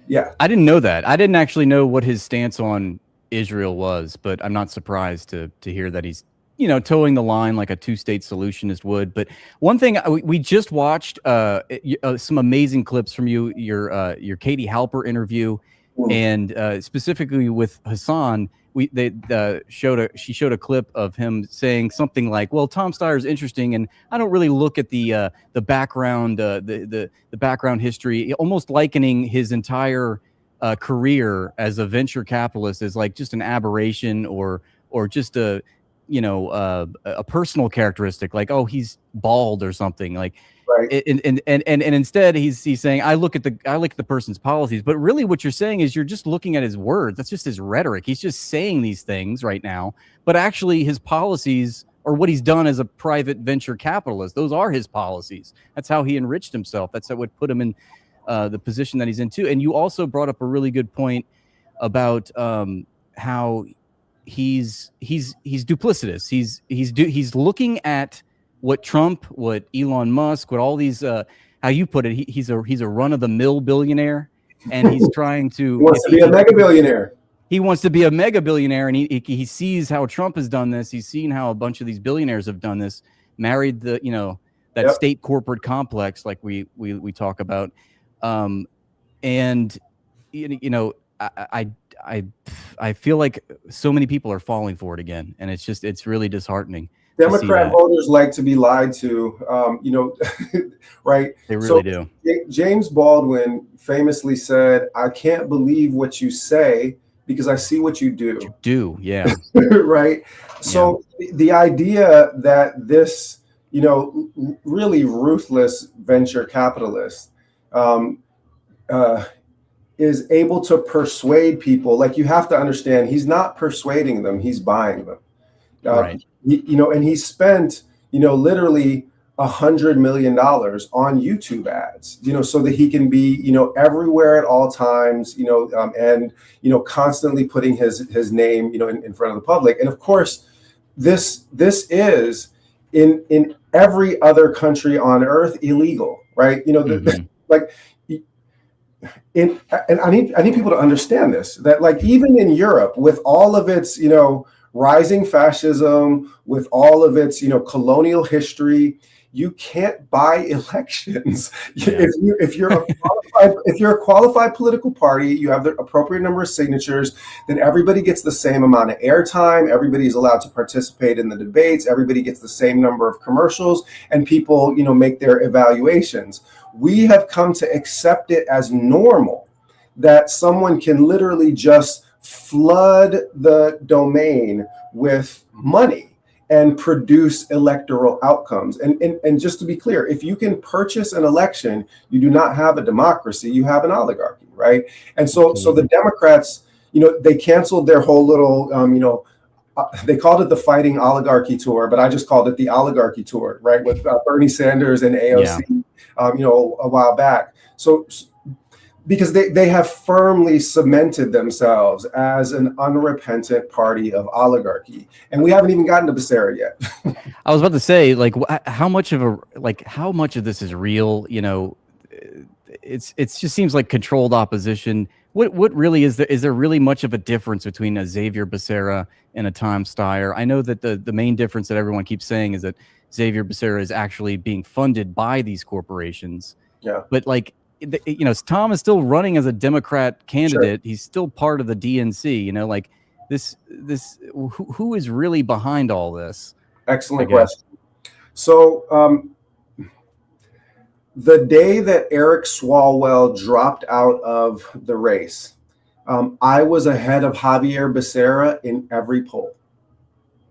Yeah. I didn't know that. I didn't actually know what his stance on Israel was, but I'm not surprised to hear that he's, you know, towing the line like a two-state solutionist would. But one thing, we just watched some amazing clips from your Katie Halper interview, and specifically with Hassan. She showed a clip of him saying something like, well, Tom Steyer is interesting, and I don't really look at the background, the background history, almost likening his entire career as a venture capitalist as like just an aberration or just a, you know, a personal characteristic, like, oh, he's bald or something, like. Right. And instead he's saying, I look at the person's policies, but really what you're saying is you're just looking at his words. That's just his rhetoric. He's just saying these things right now, but actually his policies, or what he's done as a private venture capitalist, those are his policies. That's how he enriched himself. That's what put him in the position that he's in too. And you also brought up a really good point about how he's duplicitous. He's looking at what Trump, what Elon Musk, what all these, how you put it, he's a run-of-the-mill billionaire, and he's trying to. He wants to be a mega billionaire. He wants to be a mega billionaire, and he sees how Trump has done this. He's seen how a bunch of these billionaires have done this, married that state corporate complex like we talk about, and you know, I feel like so many people are falling for it again, and it's really disheartening. Democrat voters like to be lied to, you know, right? They really do. James Baldwin famously said, I can't believe what you say because I see what you do. Yeah. Right? So the idea that this, you know, really ruthless venture capitalist is able to persuade people, like, you have to understand, he's not persuading them, he's buying them. Right. You know, and he spent, you know, literally $100 million on YouTube ads, you know, so that he can be, you know, everywhere at all times, you know, and, you know, constantly putting his name, you know, in front of the public. And of course, this is in every other country on earth illegal, right? You know, like, and I need people to understand this, that like even in Europe, with all of its, you know, rising fascism, with all of its, you know, colonial history, you can't buy elections. If you're a qualified political party, you have the appropriate number of signatures, then everybody gets the same amount of airtime, everybody's allowed to participate in the debates, everybody gets the same number of commercials, and people, you know, make their evaluations. We have come to accept it as normal that someone can literally just flood the domain with money and produce electoral outcomes. And just to be clear, if you can purchase an election, you do not have a democracy, you have an oligarchy, right? And so the Democrats, you know, they canceled their whole little, you know, they called it the Fighting Oligarchy Tour, but I just called it the Oligarchy Tour, right? With Bernie Sanders and AOC, you know, a while back. So because they have firmly cemented themselves as an unrepentant party of oligarchy, and we haven't even gotten to Becerra yet. I was about to say, like, how much of this is real? You know, it just seems like controlled opposition. What really is there? Is there really much of a difference between a Xavier Becerra and a Tom Steyer? I know that the main difference that everyone keeps saying is that Xavier Becerra is actually being funded by these corporations. Yeah. But like, Tom is still running as a Democrat candidate. Sure. He's still part of the DNC. Like this. Who is really behind all this? Excellent question. So the day that Eric Swalwell dropped out of the race, I was ahead of Javier Becerra in every poll.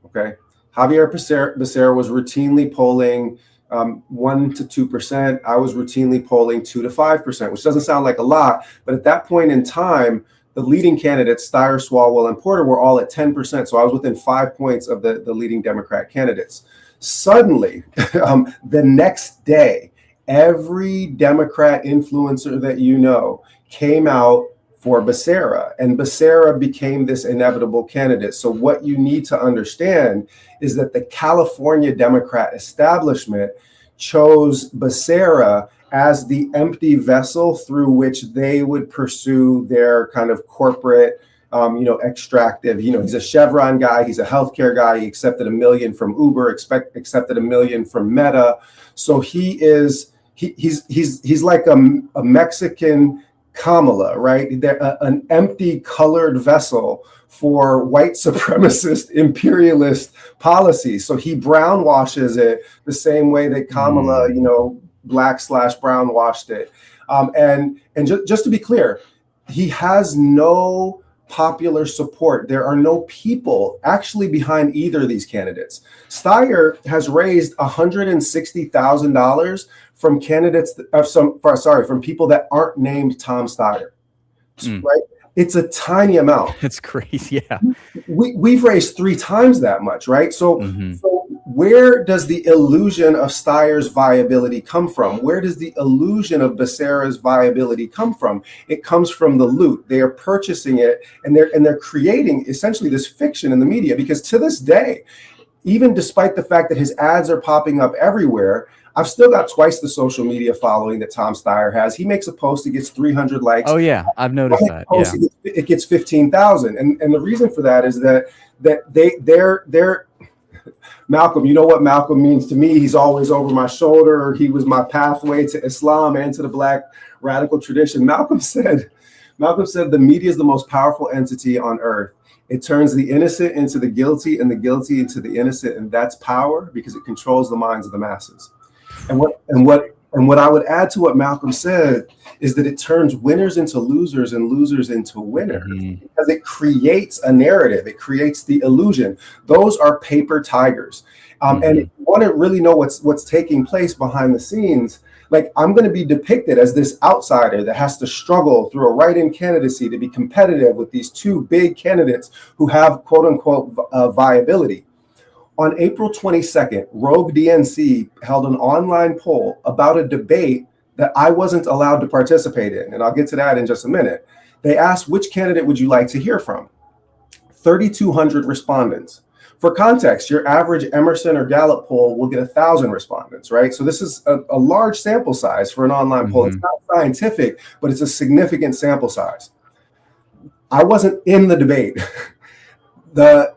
Okay. Javier Becerra was routinely polling 1 to 2%. I was routinely polling 2 to 5%, which doesn't sound like a lot. But at that point in time, the leading candidates, Steyer, Swalwell, and Porter, were all at 10%. So I was within 5 points of the leading Democrat candidates. Suddenly, the next day, every Democrat influencer that came out for Becerra, and Becerra became this inevitable candidate. So what you need to understand is that the California Democrat establishment chose Becerra as the empty vessel through which they would pursue their kind of corporate, extractive. He's a Chevron guy, he's a healthcare guy. He accepted $1 million from Uber, accepted $1 million from Meta. So he's like a Mexican Kamala, right? An empty colored vessel for white supremacist imperialist policies. So he brown washes it the same way that Kamala, black/brown washed it. And just to be clear, he has no popular support. There are no people actually behind either of these candidates. Steyer has raised $160,000 from candidates, from people that aren't named Tom Steyer, right? It's a tiny amount. That's crazy. Yeah. We've raised 3 times that much, right? So where does the illusion of Steyer's viability come from? Where does the illusion of Becerra's viability come from? It comes from the loot. They are purchasing it, and they're creating essentially this fiction in the media, because to this day, even despite the fact that his ads are popping up everywhere, I've still got twice the social media following that Tom Steyer has. He makes a post, it gets 300 likes. Oh yeah, I've noticed that. Post, yeah. It gets 15,000, and the reason for that is that they're Malcolm. You know what Malcolm means to me? He's always over my shoulder. He was my pathway to Islam and to the Black radical tradition. Malcolm said the media is the most powerful entity on earth. It turns the innocent into the guilty and the guilty into the innocent, and that's power because it controls the minds of the masses. And what I would add to what Malcolm said is that it turns winners into losers and losers into winners, because it creates a narrative. It creates the illusion. Those are paper tigers. And if you want to really know what's taking place behind the scenes, like, I'm going to be depicted as this outsider that has to struggle through a write-in candidacy to be competitive with these 2 big candidates who have quote unquote viability. On April 22nd, Rogue DNC held an online poll about a debate that I wasn't allowed to participate in, and I'll get to that in just a minute. They asked, which candidate would you like to hear from? 3,200 respondents. For context, your average Emerson or Gallup poll will get 1,000 respondents, right? So this is a large sample size for an online poll. It's not scientific, but it's a significant sample size. I wasn't in the debate. The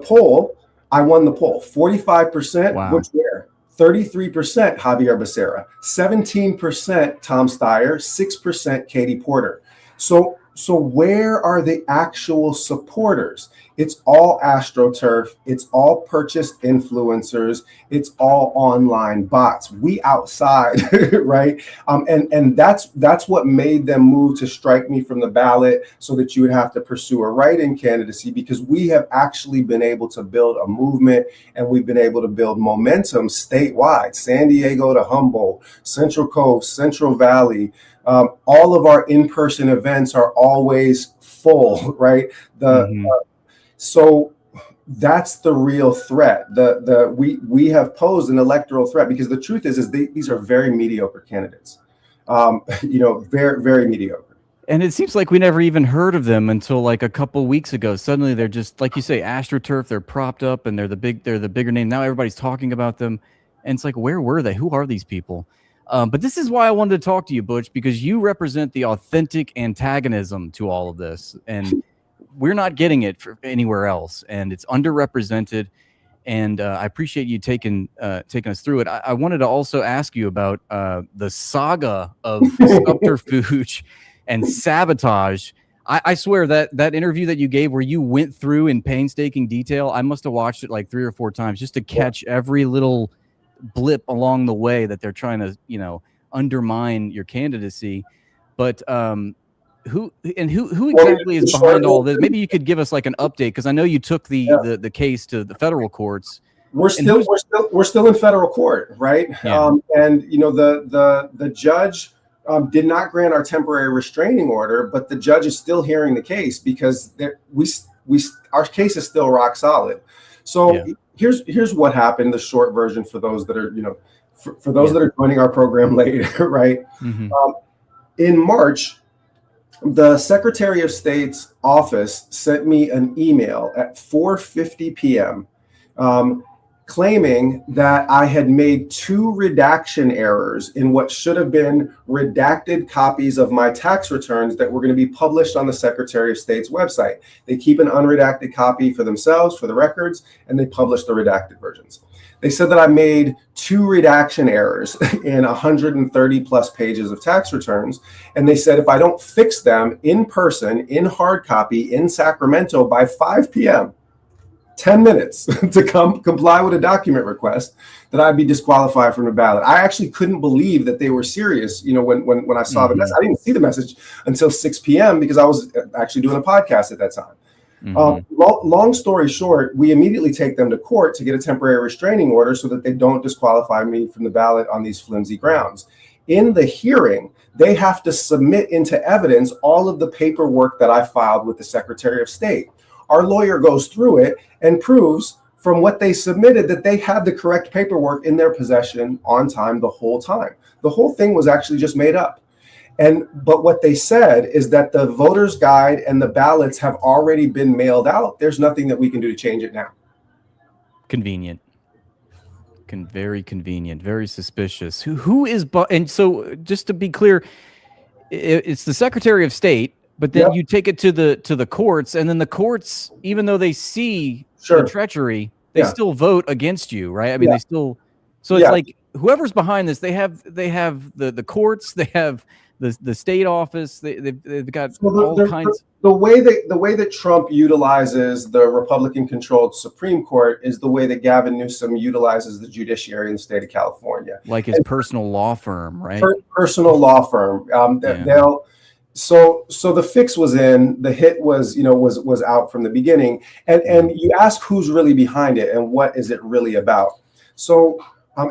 poll, I won the poll. 45% Butch Ware, 33% Javier Becerra, 17% Tom Steyer, 6% Katie Porter. So where are the actual supporters? It's all AstroTurf. It's all purchased influencers. It's all online bots. We outside, right? And that's what made them move to strike me from the ballot, so that you would have to pursue a write-in candidacy, because we have actually been able to build a movement, and we've been able to build momentum statewide, San Diego to Humboldt, Central Coast, Central Valley. All of our in-person events are always full, right? So that's the real threat. We have posed an electoral threat, because the truth is these are very mediocre candidates. Very, very mediocre. And it seems like we never even heard of them until like a couple weeks ago. Suddenly they're just, like you say, AstroTurf. They're propped up, and they're the bigger name. Now everybody's talking about them, and it's like, where were they? Who are these people? But this is why I wanted to talk to you, Butch, because you represent the authentic antagonism to all of this, and we're not getting it anywhere else, and it's underrepresented. And I appreciate you taking us through it. I wanted to also ask you about the saga of subterfuge and sabotage. I swear that interview that you gave where you went through in painstaking detail, I must have watched it like 3 or 4 times just to catch every little blip along the way that they're trying to, undermine your candidacy. But who exactly is behind all this? Maybe you could give us like an update, because I know you took the case to the federal courts. We're still in federal court, right? Yeah. And the judge did not grant our temporary restraining order, but the judge is still hearing the case because our case is still rock solid. So here's what happened. The short version for those that are for those that are joining our program later, right? Mm-hmm. In March, the Secretary of State's office sent me an email at 4:50 p.m. Claiming that I had made 2 redaction errors in what should have been redacted copies of my tax returns that were going to be published on the Secretary of State's website. They keep an unredacted copy for themselves, for the records, and they publish the redacted versions. They said that I made 2 redaction errors in 130 plus pages of tax returns. And they said if I don't fix them in person, in hard copy, in Sacramento by 5 p.m., 10 minutes to comply with a document request, that I'd be disqualified from the ballot. I actually couldn't believe that they were serious. When I saw the message, I didn't see the message until 6 p.m. because I was actually doing a podcast at that time. Long story short, we immediately take them to court to get a temporary restraining order so that they don't disqualify me from the ballot on these flimsy grounds. In the hearing, they have to submit into evidence all of the paperwork that I filed with the Secretary of State. Our lawyer goes through it and proves from what they submitted that they had the correct paperwork in their possession on time the whole time. The whole thing was actually just made up. But what they said is that the voter's guide and the ballots have already been mailed out. There's nothing that we can do to change it now. Convenient. Very convenient, very suspicious. Who is, and so just to be clear, it's the Secretary of State. But then you take it to the courts, and then the courts, even though they see the treachery, they still vote against you, right? I mean, they still. So it's like whoever's behind this, they have the courts, they have the state office, they've got all kinds. The way that Trump utilizes the Republican-controlled Supreme Court is the way that Gavin Newsom utilizes the judiciary in the state of California, like his personal law firm, right? Personal law firm. They'll. So the fix was in, the hit was out from the beginning. And you ask who's really behind it and what is it really about? So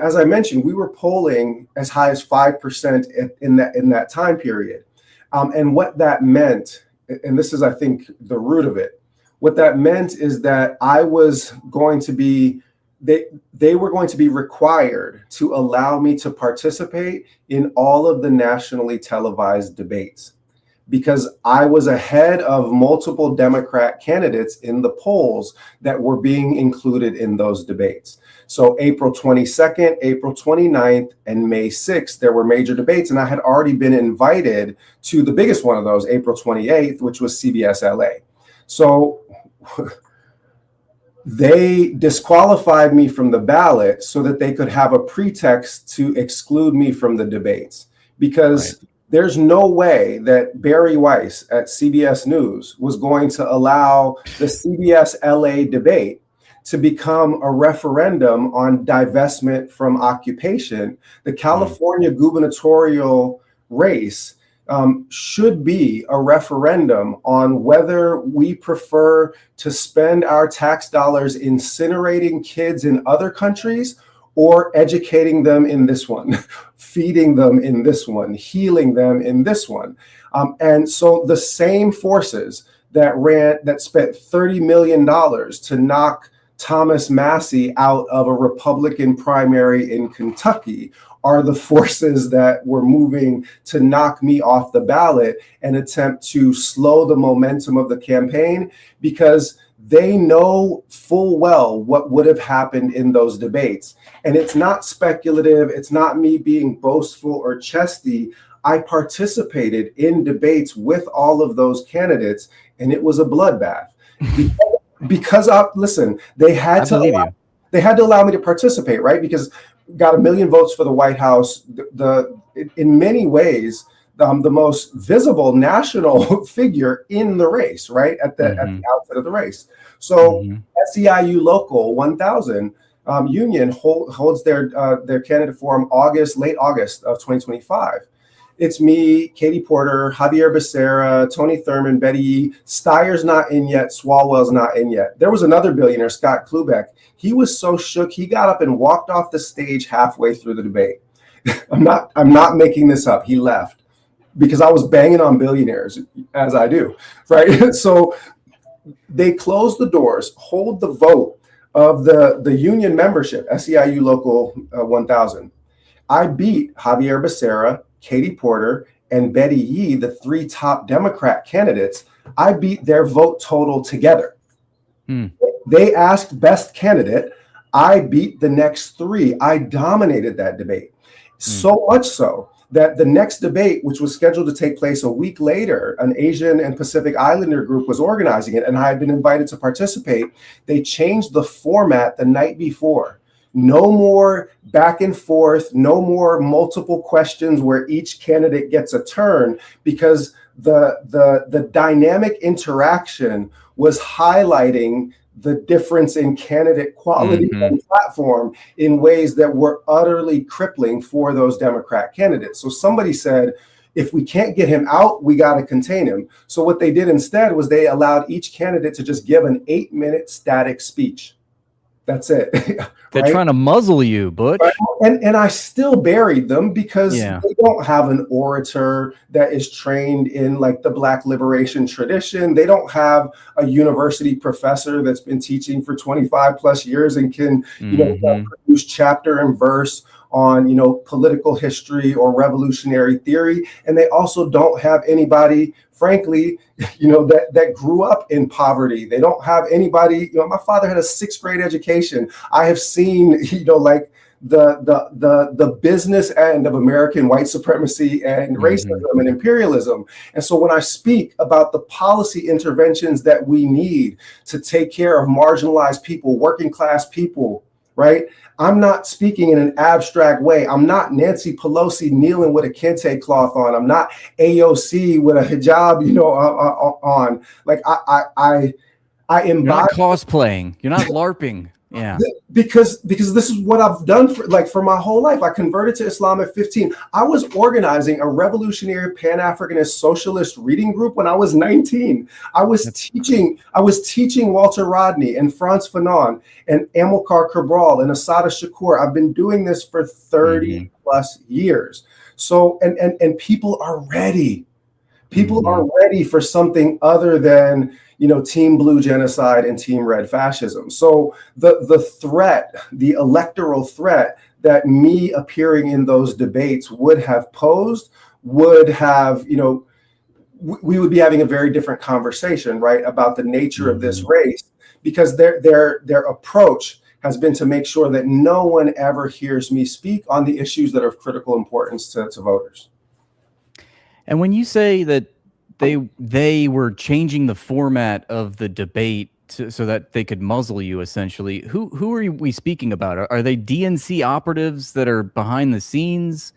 as I mentioned, we were polling as high as 5% in that time period. And what that meant, and this is, I think, the root of it, what that meant is that I was going to be, they were going to be required to allow me to participate in all of the nationally televised debates, because I was ahead of multiple Democrat candidates in the polls that were being included in those debates. So April 22nd, April 29th, and May 6th, there were major debates, and I had already been invited to the biggest one of those, April 28th, which was CBS LA. So they disqualified me from the ballot so that they could have a pretext to exclude me from the debates, because there's no way that Barry Weiss at CBS News was going to allow the CBS LA debate to become a referendum on divestment from occupation. The California gubernatorial race should be a referendum on whether we prefer to spend our tax dollars incinerating kids in other countries or educating them in this one, feeding them in this one, healing them in this one. And so the same forces that spent $30 million to knock Thomas Massie out of a Republican primary in Kentucky are the forces that were moving to knock me off the ballot and attempt to slow the momentum of the campaign, because they know full well what would have happened in those debates. And it's not speculative. It's not me being boastful or chesty. I participated in debates with all of those candidates, and it was a bloodbath. Because listen, they had They had to allow me to participate, right? Because got 1 million votes for the White House. In many ways, the most visible national figure in the race, right? At the outset of the race. So SEIU Local 1000 union holds their candidate forum late August of 2025. It's me, Katie Porter, Javier Becerra, Tony Thurman, Betty Yee. Steyer's not in yet. Swalwell's not in yet. There was another billionaire, Scott Klubeck. He was so shook, he got up and walked off the stage halfway through the debate. I'm not making this up. He left because I was banging on billionaires, as I do, right? So they closed the doors, hold the vote of the union membership, SEIU Local 1000. I beat Javier Becerra, Katie Porter, and Betty Yee, the 3 top Democrat candidates. I beat their vote total together. They asked best candidate. I beat the next 3. I dominated that debate. So much so that the next debate, which was scheduled to take place a week later, an Asian and Pacific Islander group was organizing it, and I had been invited to participate. They changed the format the night before. No more back and forth, no more multiple questions where each candidate gets a turn, because the dynamic interaction was highlighting the difference in candidate quality and platform in ways that were utterly crippling for those Democrat candidates. So somebody said, if we can't get him out, we got to contain him. So what they did instead was they allowed each candidate to just give an 8-minute static speech. That's it. They're trying to muzzle you, Butch. Right? And I still buried them because they don't have an orator that is trained in like the Black liberation tradition. They don't have a university professor that's been teaching for 25 plus years and can, produce chapter and verse on, political history or revolutionary theory. And they also don't have anybody, frankly, that grew up in poverty. They don't have anybody, my father had a 6th grade education. I have seen, like the business end of American white supremacy and racism and imperialism. And so when I speak about the policy interventions that we need to take care of marginalized people, working class people, right? I'm not speaking in an abstract way. I'm not Nancy Pelosi kneeling with a kente cloth on. I'm not AOC with a hijab, on. Like I embody. You're not cosplaying. You're not LARPing. Yeah. Because this is what I've done for my whole life. I converted to Islam at 15. I was organizing a revolutionary Pan-Africanist socialist reading group when I was 19. I was teaching Walter Rodney and Frantz Fanon and Amilcar Cabral and Assata Shakur. I've been doing this for 30 plus years. So and people are ready. People are ready for something other than Team Blue genocide and Team Red fascism. So the threat, the electoral threat that me appearing in those debates would have posed would have, we would be having a very different conversation, right, about the nature of this race, because their approach has been to make sure that no one ever hears me speak on the issues that are of critical importance to voters. And when you say that they were changing the format of the debate so that they could muzzle you, essentially, who are we speaking about? Are they DNC operatives that are behind the scenes?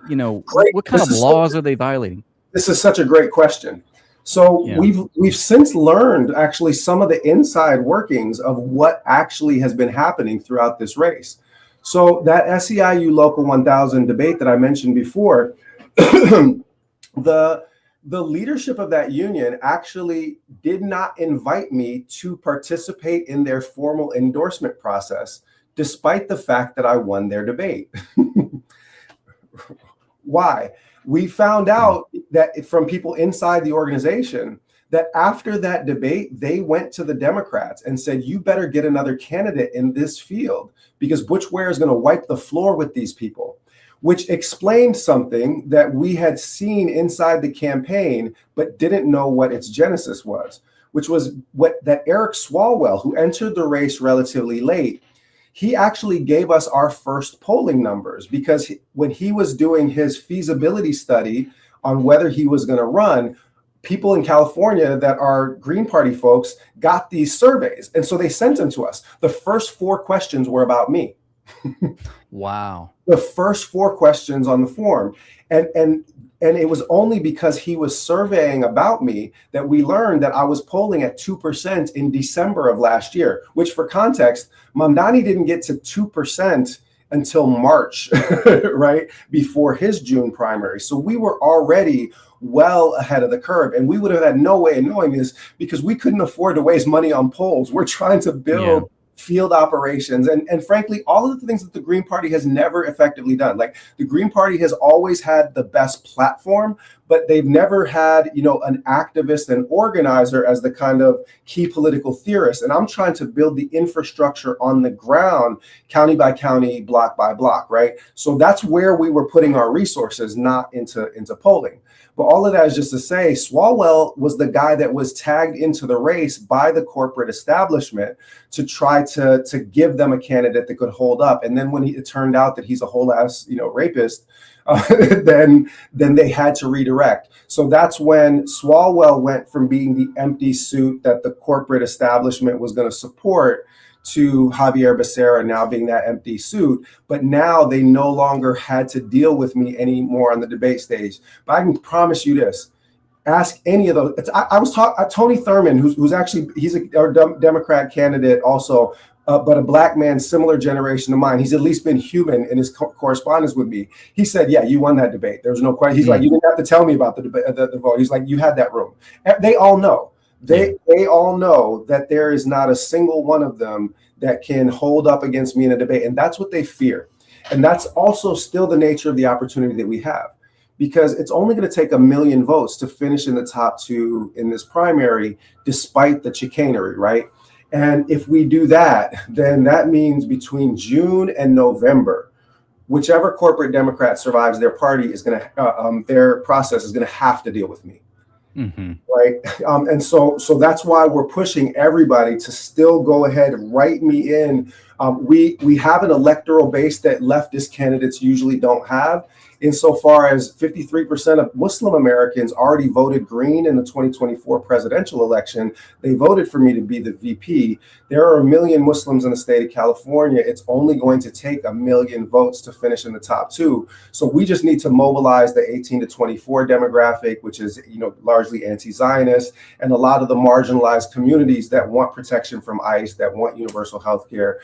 What kind of laws are they violating? This is such a great question. So we've since learned actually some of the inside workings of what actually has been happening throughout this race. So that SEIU Local 1000 debate that I mentioned before, the leadership of that union actually did not invite me to participate in their formal endorsement process, despite the fact that I won their debate. Why? We found out that from people inside the organization that after that debate, they went to the Democrats and said, you better get another candidate in this field because Butch Ware is going to wipe the floor with these people, which explained something that we had seen inside the campaign, but didn't know what its genesis was, which was that Eric Swalwell, who entered the race relatively late, he actually gave us our first polling numbers because when he was doing his feasibility study on whether he was going to run, people in California that are Green Party folks got these surveys. And so they sent them to us. The first 4 questions were about me. Wow. The first 4 questions on the form. And it was only because he was surveying about me that we learned that I was polling at 2% in December of last year, which for context, Mamdani didn't get to 2% until March, right? Before his June primary. So we were already well ahead of the curve, and we would have had no way of knowing this because we couldn't afford to waste money on polls. We're trying to build field operations and frankly, all of the things that the Green Party has never effectively done. Like the Green Party has always had the best platform, but they've never had, an activist and organizer as the kind of key political theorist. And I'm trying to build the infrastructure on the ground, county by county, block by block, right? So that's where we were putting our resources, not into polling. But all of that is just to say, Swalwell was the guy that was tagged into the race by the corporate establishment to try to give them a candidate that could hold up. And then when it turned out that he's a whole ass, rapist, then they had to redirect. So that's when Swalwell went from being the empty suit that the corporate establishment was going to support to Javier Becerra now being that empty suit. But now they no longer had to deal with me anymore on the debate stage. But I can promise you this. Ask any of those. I was talking Tony Thurman, who's actually, he's a Democrat candidate also, but a black man, similar generation to mine. He's at least been human in his correspondence with me. He said, yeah, you won that debate. There was no question. He's like, you didn't have to tell me about the debate, the vote. He's like, you had that room. They all know. They all know that there is not a single one of them that can hold up against me in a debate. And that's what they fear. And that's also still the nature of the opportunity that we have, because it's only going to take 1 million votes to finish in the top 2 in this primary, despite the chicanery, right? And if we do that, then that means between June and November, whichever corporate Democrat survives their party is going to, their process is going to have to deal with me. Mm-hmm. Right. And so that's why we're pushing everybody to still go ahead and write me in. We have an electoral base that leftist candidates usually don't have, insofar as 53% of Muslim Americans already voted Green in the 2024 presidential election. They voted for me to be the VP. There are 1 million Muslims in the state of California. It's only going to take 1 million votes to finish in the top 2. So we just need to mobilize the 18 to 24 demographic, which is, largely anti-Zionist, and a lot of the marginalized communities that want protection from ICE, that want universal health care.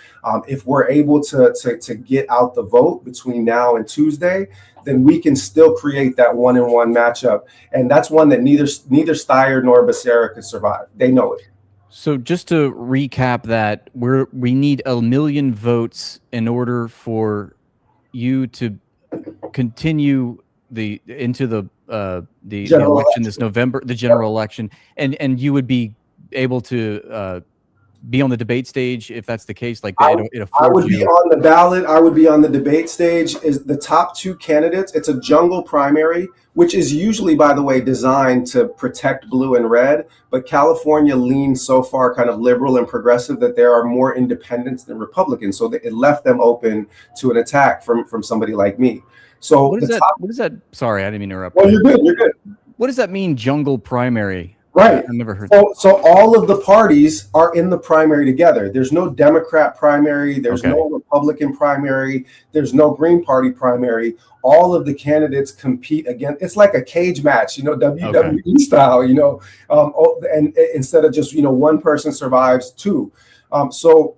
If we're able to get out the vote between now and Tuesday, then we can still create that 1-in-1 matchup. And that's one that neither Steyer nor Becerra could survive. They know it. So just to recap that, we need 1 million votes in order for you to continue into the election this November, the general election, and you would be able to be on the debate stage if that's the case. Like I would be on the ballot. I would be on the debate stage. Is the top 2 candidates. It's a jungle primary, which is usually, by the way, designed to protect blue and red. But California leans so far kind of liberal and progressive that there are more independents than Republicans. So it left them open to an attack from somebody like me. So what is that? Sorry, I didn't mean to interrupt. Well, you're good. You're good. What does that mean, jungle primary? Right. I've never heard that. So all of the parties are in the primary together. There's no Democrat primary. There's no Republican primary. There's no Green Party primary. All of the candidates compete against. It's like a cage match, WWE style, and instead of just, one person survives 2. So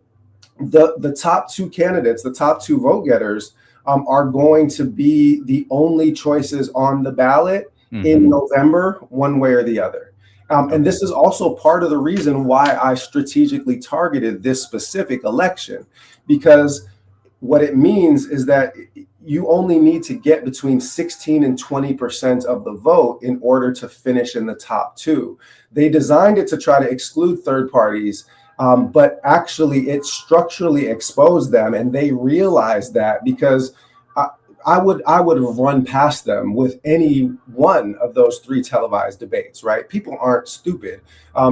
the top 2 candidates, the top 2 vote getters, are going to be the only choices on the ballot in November, one way or the other. And this is also part of the reason why I strategically targeted this specific election, because what it means is that you only need to get between 16 and 20% of the vote in order to finish in the top 2. They designed it to try to exclude third parties, but actually it structurally exposed them, and they realized that, because I would have run past them with any one of those 3 televised debates, right? People aren't stupid. I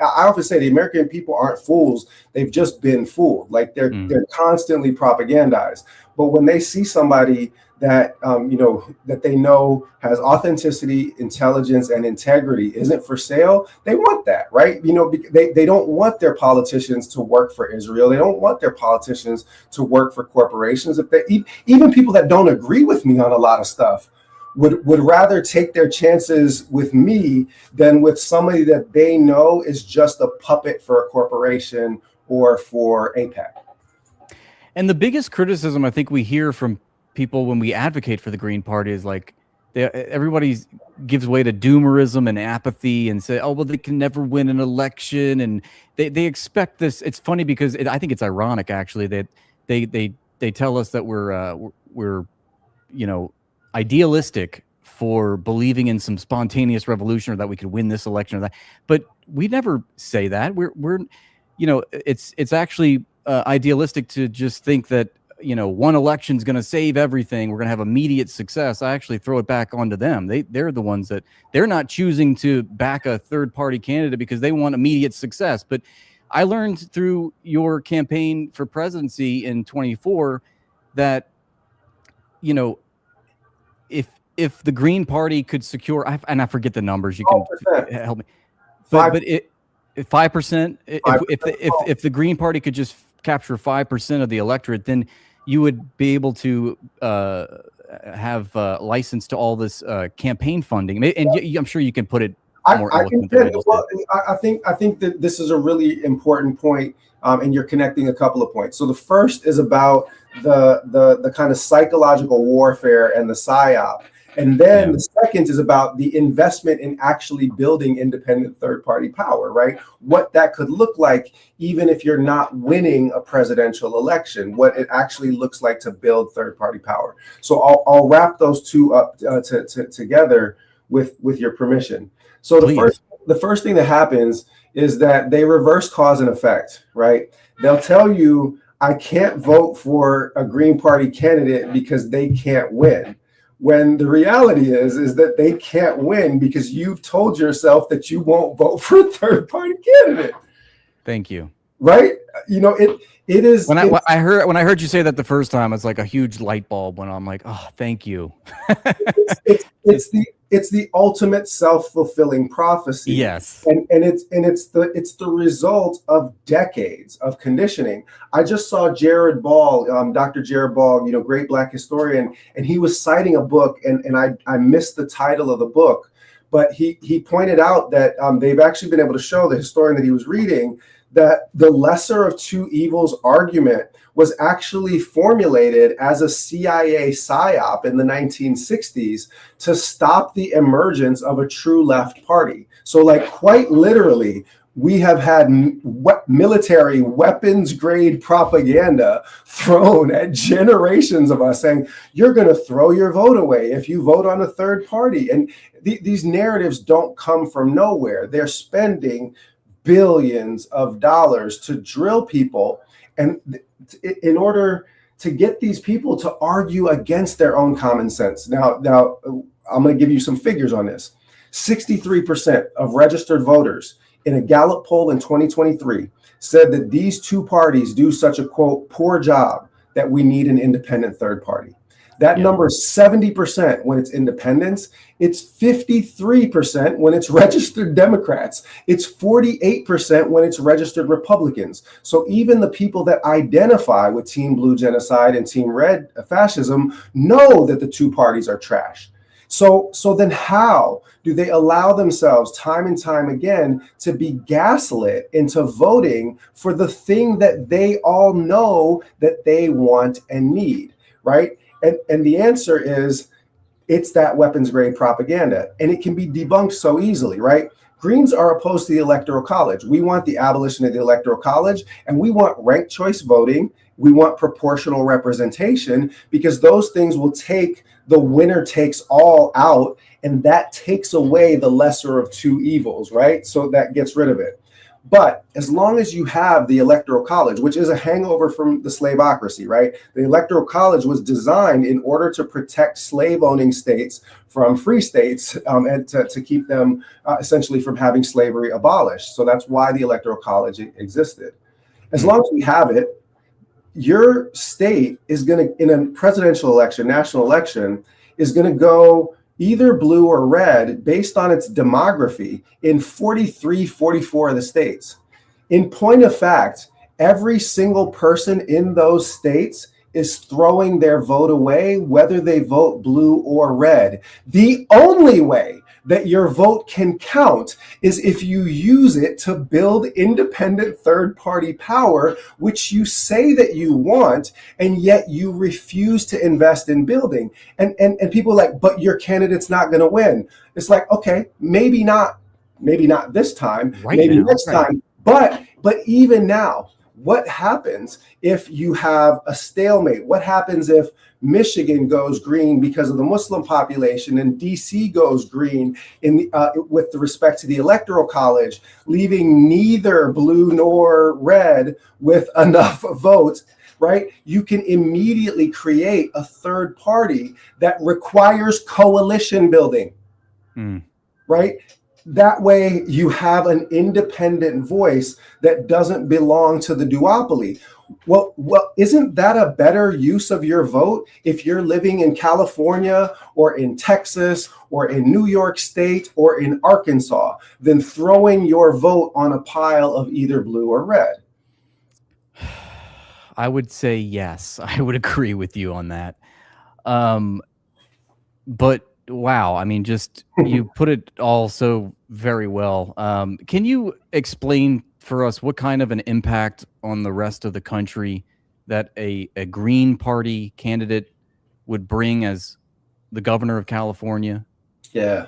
often say the American people aren't fools. They've just been fooled. Like they're constantly propagandized. But when they see somebody that that they know has authenticity, intelligence, and integrity isn't for sale, they want that, right? They don't want their politicians to work for Israel. They don't want their politicians to work for corporations. If they even people that don't agree with me on a lot of stuff would rather take their chances with me than with somebody that they know is just a puppet for a corporation or for AIPAC. And the biggest criticism I think we hear from people when we advocate for the Green Party is like everybody gives way to doomerism and apathy and say, oh, well, they can never win an election. And they expect this. It's funny because I think it's ironic, actually, that they tell us that we're idealistic for believing in some spontaneous revolution or that we could win this election or that. But we never say that. We're it's actually idealistic to just think that one election is going to save everything. We're going to have immediate success. I actually throw it back onto them. They're the ones that they're not choosing to back a third party candidate because they want immediate success. But I learned through your campaign for presidency in 24 that, if the Green Party could secure, and I forget the numbers, you can help me. But 5%, if the Green Party could just capture 5% of the electorate, then you would be able to have license to all this campaign funding. And I'm sure you can put it more eloquent. I think that this is a really important point, and you're connecting a couple of points. So the first is about the kind of psychological warfare and the psyop. And then the second is about the investment in actually building independent third-party power, right? What that could look like, even if you're not winning a presidential election, what it actually looks like to build third-party power. So I'll wrap those two up together with your permission. So the first thing that happens is that they reverse cause and effect, right? They'll tell you, I can't vote for a Green Party candidate because they can't win. When the reality is that they can't win because you've told yourself that you won't vote for a third party candidate. Thank you. Right? It is. When I heard you say that the first time, it's like a huge light bulb went on. I'm like, oh, thank you. It's the ultimate self-fulfilling prophecy. Yes. And it's the result of decades of conditioning. I just saw Jared Ball, Dr. Jared Ball, great Black historian, and he was citing a book, and I missed the title of the book, but he pointed out that they've actually been able to show, the historian that he was reading, that the lesser of two evils argument was actually formulated as a CIA psyop in the 1960s to stop the emergence of a true left party. So like quite literally, we have had military weapons grade propaganda thrown at generations of us saying, you're going to throw your vote away if you vote on a third party. And these narratives don't come from nowhere. They're spending billions of dollars to drill people, and in order to get these people to argue against their own common sense. Now I'm going to give you some figures on this. 63% of registered voters in a Gallup poll in 2023 said that these two parties do such a, quote, poor job that we need an independent third party. That number is 70% when it's independents. It's 53% when it's registered Democrats. It's 48% when it's registered Republicans. So even the people that identify with Team Blue genocide and Team Red fascism know that the two parties are trash. So then how do they allow themselves time and time again to be gaslit into voting for the thing that they all know that they want and need, right? And the answer is, it's that weapons grade propaganda, and it can be debunked so easily, right? Greens are opposed to the Electoral College. We want the abolition of the Electoral College, and we want ranked choice voting. We want proportional representation, because those things will take the winner takes all out, and that takes away the lesser of two evils, right? So that gets rid of it. But as long as you have the Electoral College, which is a hangover from the slaveocracy, right? The Electoral College was designed in order to protect slave-owning states from free states, and to keep them essentially from having slavery abolished. So that's why the Electoral College existed. As long as we have it, your state is going to, in a presidential election, national election, is going to go either blue or red based on its demography in 43, 44 of the states. In point of fact, every single person in those states is throwing their vote away, whether they vote blue or red. The only way that your vote can count is if you use it to build independent third-party power, which you say that you want, and yet you refuse to invest in building. And people are like, but your candidate's not going to win. It's like, okay, maybe not this time, Right maybe now, next right. time. But even now, what happens if you have a stalemate? What happens if Michigan goes green because of the Muslim population and DC goes green with respect to the Electoral College, leaving neither blue nor red with enough votes, right? You can immediately create a third party that requires coalition building, right? That way you have an independent voice that doesn't belong to the duopoly. Well, isn't that a better use of your vote if you're living in California or in Texas or in New York State or in Arkansas than throwing your vote on a pile of either blue or red? I would say yes. I would agree with you on that. But wow, I mean, just you put it all so very well. Can you explain for us what kind of an impact on the rest of the country that a Green Party candidate would bring as the governor of California? Yeah.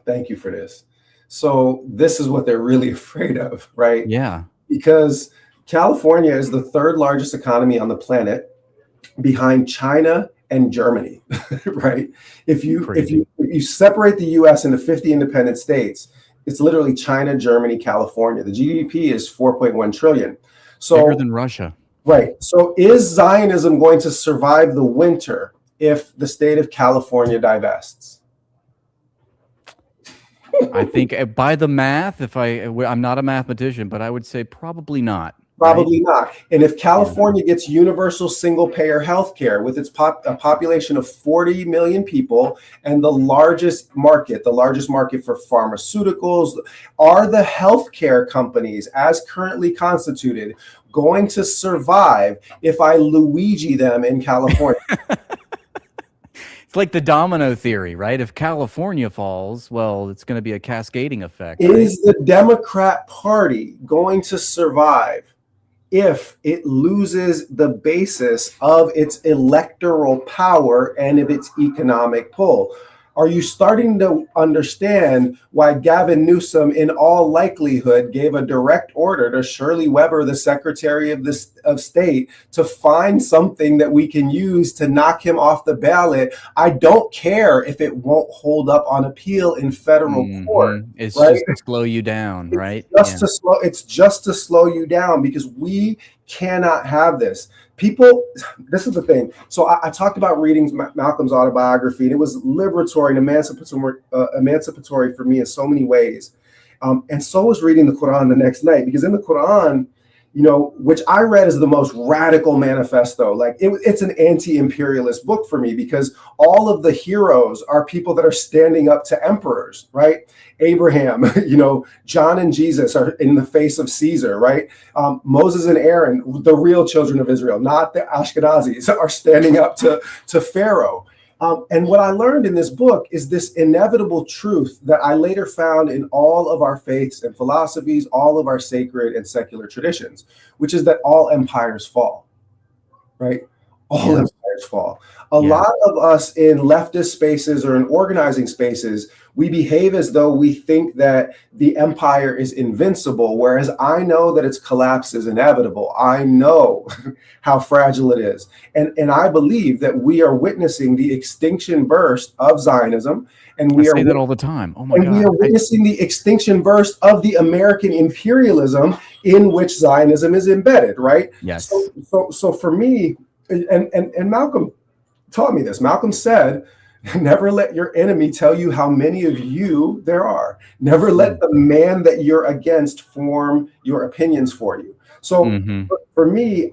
Thank you for this. So this is what they're really afraid of, right? Yeah. Because California is the third largest economy on the planet behind China and Germany, right? If you separate the US into 50 independent states, it's literally China, Germany, California. The GDP is 4.1 trillion. So bigger than Russia. Right. So is Zionism going to survive the winter if the state of California divests? I think by the math, I'm not a mathematician, but I would say probably not. Probably not. And if California gets universal single-payer health care with its a population of 40 million people and the largest market for pharmaceuticals, are the healthcare companies as currently constituted going to survive if I Luigi them in California? It's like the domino theory, right? If California falls, well, it's going to be a cascading effect. Is the Democrat Party going to survive if it loses the basis of its electoral power and of its economic pull? Are you starting to understand why Gavin Newsom, in all likelihood, gave a direct order to Shirley Weber, the Secretary of State, to find something that we can use to knock him off the ballot? I don't care if it won't hold up on appeal in federal court. It's right? just to slow you down, right? It's just to slow you down, because we cannot have this. People, this is the thing. So I talked about reading Malcolm's autobiography, and it was liberatory and emancipatory for me in so many ways. And so was reading the Quran the next night, because in the Quran, which I read as the most radical manifesto, like it's an anti-imperialist book for me, because all of the heroes are people that are standing up to emperors, right? Abraham, John and Jesus are in the face of Caesar, right? Moses and Aaron, the real children of Israel, not the Ashkenazis, are standing up to Pharaoh. And what I learned in this book is this inevitable truth that I later found in all of our faiths and philosophies, all of our sacred and secular traditions, which is that all empires fall, right? All empires fall. A lot of us in leftist spaces or in organizing spaces, we behave as though we think that the empire is invincible, whereas I know that its collapse is inevitable. I know how fragile it is. And I believe that we are witnessing the extinction burst of Zionism. And we say that all the time. Oh my God. We are witnessing the extinction burst of the American imperialism in which Zionism is embedded, right? Yes. So for me, and Malcolm taught me this. Malcolm said, never let your enemy tell you how many of you there are. Never let the man that you're against form your opinions for you. So for me,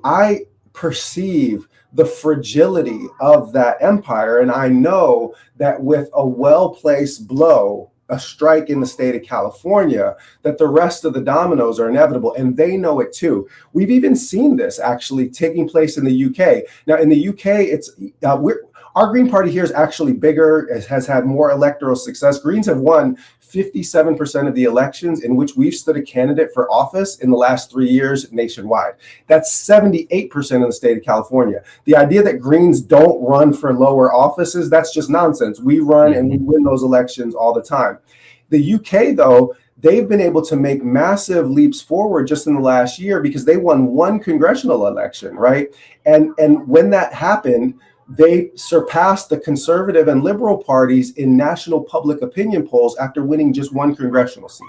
perceive the fragility of that empire. And I know that with a well-placed blow, a strike in the state of California, that the rest of the dominoes are inevitable, and they know it too. We've even seen this actually taking place in the UK. Now, in the UK, it's our Green Party here is actually bigger, has had more electoral success. Greens have won 57% of the elections in which we've stood a candidate for office in the last 3 years nationwide. That's 78% in the state of California. The idea that Greens don't run for lower offices, that's just nonsense. We run and we win those elections all the time. The UK, though, they've been able to make massive leaps forward just in the last year because they won one congressional election, right? And when that happened, they surpassed the conservative and liberal parties in national public opinion polls after winning just one congressional seat.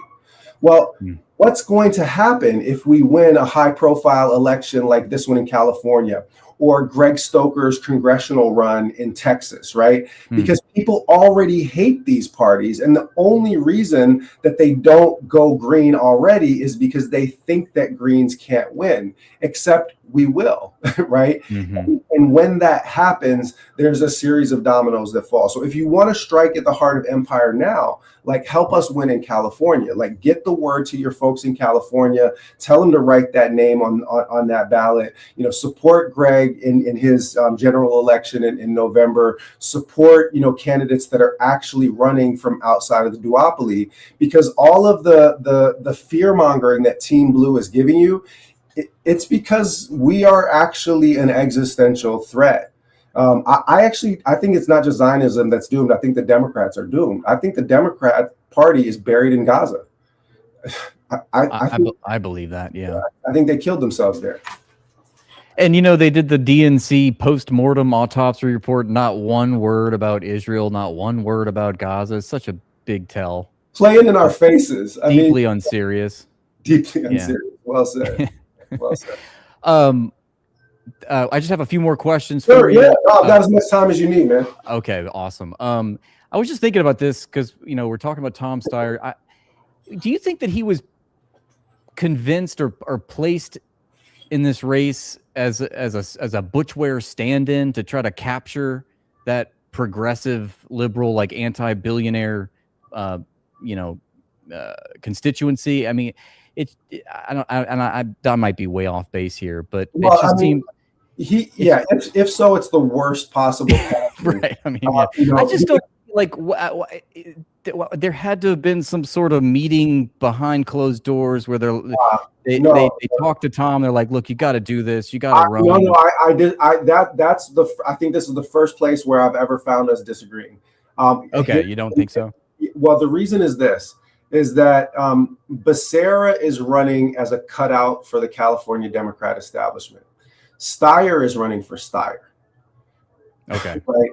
Well, what's going to happen if we win a high-profile election like this one in California, or Greg Stoker's congressional run in Texas, right? Because people already hate these parties. And the only reason that they don't go green already is because they think that Greens can't win, except we will, right? And when that happens, there's a series of dominoes that fall. So if you want to strike at the heart of empire now, like help us win in California, like get the word to your folks in California, tell them to write that name on that ballot, you know, support Greg in his general election in November, support, you know, candidates that are actually running from outside of the duopoly, because all of the fear mongering that Team Blue is giving you, it's because we are actually an existential threat. I think it's not just Zionism that's doomed. I think the Democrats are doomed. I think the Democrat Party is buried in Gaza. I believe that. Yeah, I think they killed themselves there. And you know, they did the DNC post-mortem autopsy report. Not one word about Israel. Not one word about Gaza. It's such a big tell. Playing in our faces. Deeply unserious. Deeply unserious. Well said. Well said. I just have a few more questions for you. Yeah, I've got as much time as you need, man. Okay, awesome. I was just thinking about this because, you know, we're talking about Tom Steyer. Do you think that he was convinced or placed in this race as a Butch Ware stand-in to try to capture that progressive liberal, like anti-billionaire, constituency? I mean, that might be way off base here, but it just seemed. If so, it's the worst possible. Right. I mean, I just don't like. There had to have been some sort of meeting behind closed doors where they talked to Tom. They're like, "Look, you got to do this. You got to run." I think this is the first place where I've ever found us disagreeing. Okay, you don't think so? Well, the reason is this. Is that Becerra is running as a cutout for the California Democrat establishment. Steyer is running for Steyer. Okay. Right.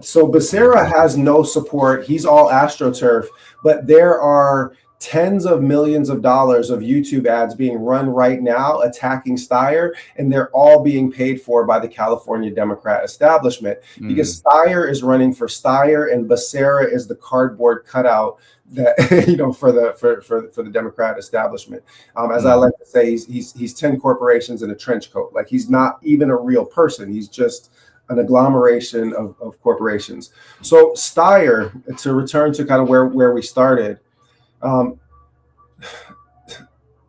So Becerra has no support. He's all AstroTurf, but there are tens of millions of dollars of YouTube ads being run right now attacking Steyer, and they're all being paid for by the California Democrat establishment because Steyer is running for Steyer and Becerra is the cardboard cutout that for the Democrat establishment. As I like to say, he's 10 corporations in a trench coat. Like, he's not even a real person. He's just an agglomeration of corporations. So Steyer, to return to kind of where we started,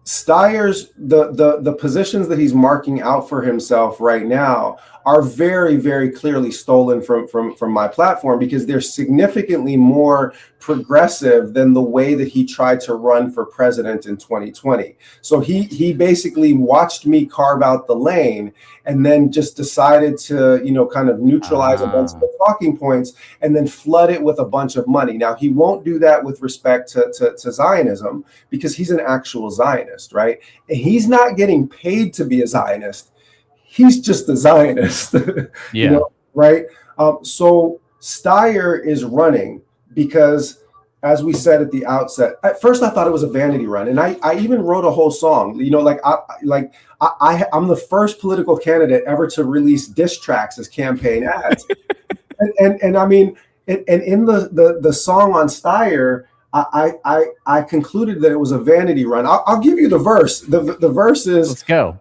Steyer's the positions that he's marking out for himself right now are very, very clearly stolen from my platform because they're significantly more progressive than the way that he tried to run for president in 2020. So he basically watched me carve out the lane and then just decided to, kind of neutralize a bunch of the talking points and then flood it with a bunch of money. Now, he won't do that with respect to Zionism because he's an actual Zionist, right? And he's not getting paid to be a Zionist. He's just a Zionist, right? So Steyer is running because, as we said at the outset, at first I thought it was a vanity run, and I even wrote a whole song. I'm the first political candidate ever to release diss tracks as campaign ads, and I mean, and in the song on Steyer, I concluded that it was a vanity run. I'll give you the verse. The verse is, let's go.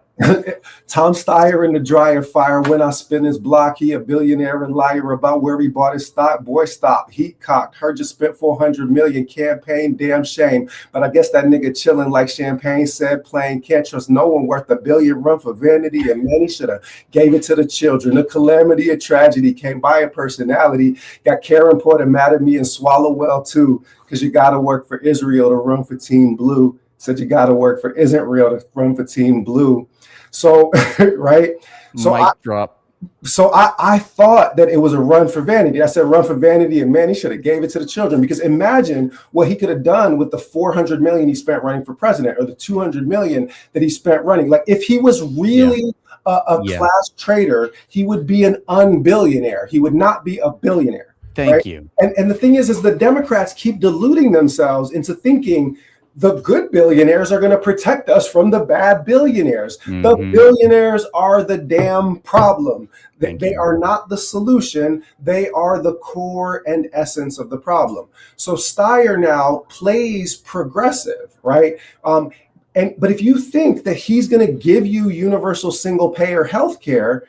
Tom Steyer in the dryer fire. When I spin his block, he a billionaire and liar about where he bought his stock. Boy, stop. Heat cocked. Heard you spent 400 million campaign. Damn shame. But I guess that nigga chilling like Champagne said, playing can't trust no one worth $1 billion. Run for vanity, and many should have gave it to the children. A calamity, a tragedy came by a personality. Got Karen Porter mad at me and swallow well too. Because you got to work for Israel to run for Team Blue. Said you got to work for Isn't Real to run for Team Blue. So, right. So Mic drop. So I thought that it was a run for vanity. I said run for vanity, and man, he should have gave it to the children, because imagine what he could have done with the 400 million he spent running for president, or the 200 million that he spent running. Like, if he was really a class trader, he would be an unbillionaire. He would not be a billionaire. Thank you. And the thing is the Democrats keep deluding themselves into thinking the good billionaires are going to protect us from the bad billionaires. Mm-hmm. The billionaires are the damn problem. They are not the solution. They are the core and essence of the problem. So Steyer now plays progressive, right? But if you think that he's going to give you universal single payer health care,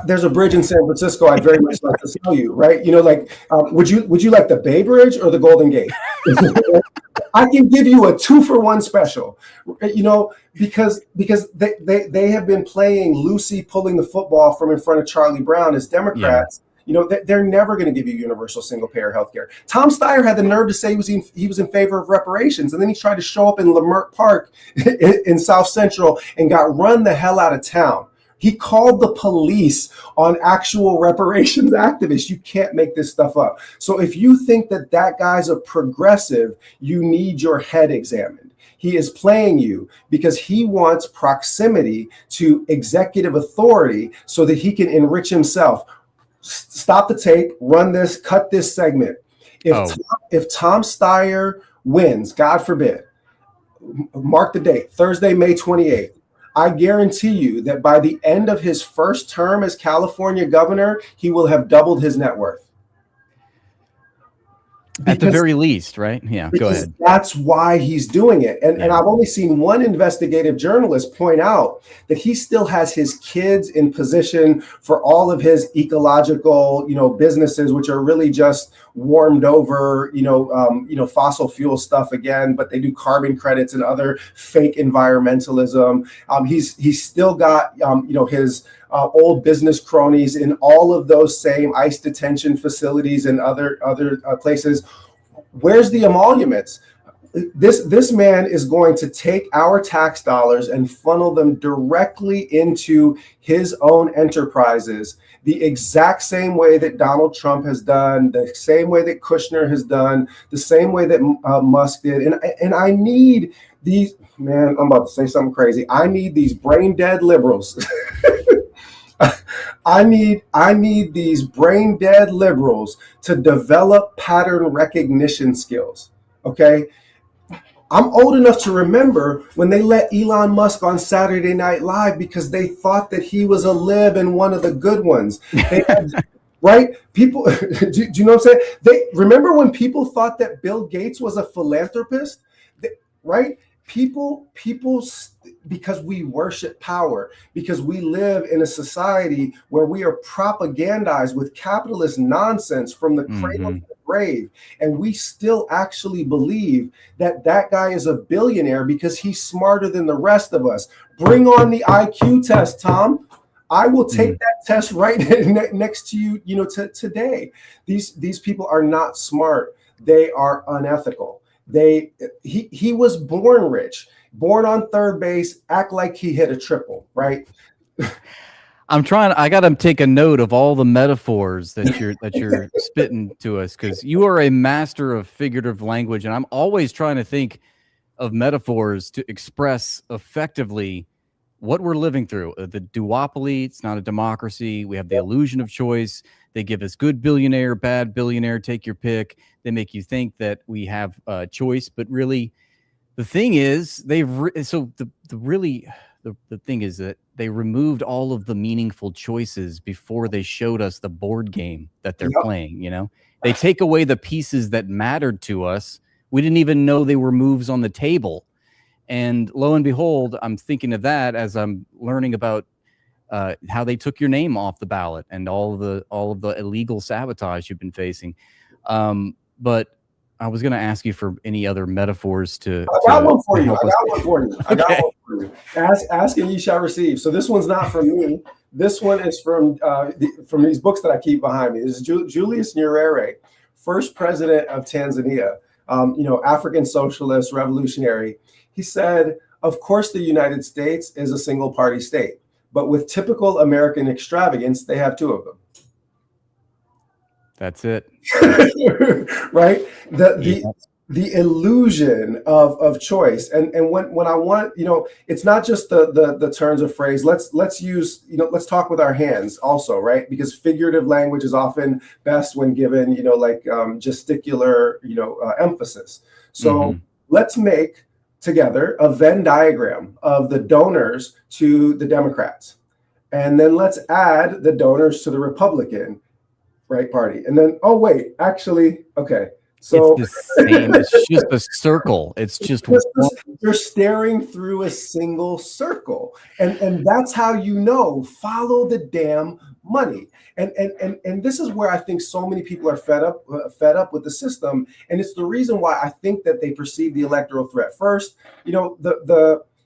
there's a bridge in San Francisco I'd very much like to tell you, right? You know, like, would you like the Bay Bridge or the Golden Gate? I can give you a 2-for-1 special, you know, because they have been playing Lucy pulling the football from in front of Charlie Brown as Democrats. Yeah. You know, they're never going to give you universal single payer healthcare. Tom Steyer had the nerve to say he was in favor of reparations, and then he tried to show up in Leimert Park in South Central and got run the hell out of town. He called the police on actual reparations activists. You can't make this stuff up. So if you think that guy's a progressive, you need your head examined. He is playing you because he wants proximity to executive authority so that he can enrich himself. Stop the tape, run this, cut this segment. If Tom Steyer wins, God forbid, mark the date, Thursday, May 28th. I guarantee you that by the end of his first term as California governor, he will have doubled his net worth. At the very least, right? Yeah, go ahead. That's why he's doing it. And I've only seen one investigative journalist point out that he still has his kids in position for all of his ecological, businesses, which are really just warmed over, fossil fuel stuff again, but they do carbon credits and other fake environmentalism. He's still got, his old business cronies in all of those same ICE detention facilities and other places. Where's the emoluments? This man is going to take our tax dollars and funnel them directly into his own enterprises, the exact same way that Donald Trump has done, the same way that Kushner has done, the same way that Musk did. And I need these, man, I'm about to say something crazy. I need these brain dead liberals. I need these brain dead liberals to develop pattern recognition skills. Okay. I'm old enough to remember when they let Elon Musk on Saturday Night Live because they thought that he was a lib and one of the good ones. Right? People, do you know what I'm saying? Remember when people thought that Bill Gates was a philanthropist? Right? People, because we worship power, because we live in a society where we are propagandized with capitalist nonsense from the cradle to the grave, and we still actually believe that guy is a billionaire because he's smarter than the rest of us. Bring on the IQ test, Tom. I will take that test right next to you, today. These people are not smart. They are unethical. He was born rich, born on third base, act like he hit a triple, right? I got to take a note of all the metaphors that you're spitting to us, because you are a master of figurative language, and I'm always trying to think of metaphors to express effectively what we're living through. The duopoly, it's not a democracy. We have the illusion of choice. They give us good billionaire, bad billionaire, take your pick. They make you think that we have a choice, but really, the thing is, the thing is that they removed all of the meaningful choices before they showed us the board game that they're playing. They take away the pieces that mattered to us. We didn't even know they were moves on the table. And lo and behold, I'm thinking of that as I'm learning about how they took your name off the ballot and all of the illegal sabotage you've been facing. But I was going to ask you for any other metaphors to. I got one for you. Okay. Ask and ye shall receive. So this one's not from me. This one is from these books that I keep behind me. This is Julius Nyerere, first president of Tanzania. African socialist, revolutionary. He said, "Of course, the United States is a single party state, but with typical American extravagance, they have two of them." That's it. Right? The illusion of choice. And when I want, it's not just the turns of phrase. Let's use, let's talk with our hands also, right? Because figurative language is often best when given, gesticular, emphasis. So let's make together a Venn diagram of the donors to the Democrats. And then let's add the donors to the Republican party. And then, oh, wait, actually, okay. So it's the same. It's just a circle. It's just you're staring through a single circle. And that's how follow the damn money. And this is where I think so many people are fed up with the system. And it's the reason why I think that they perceive the electoral threat. First,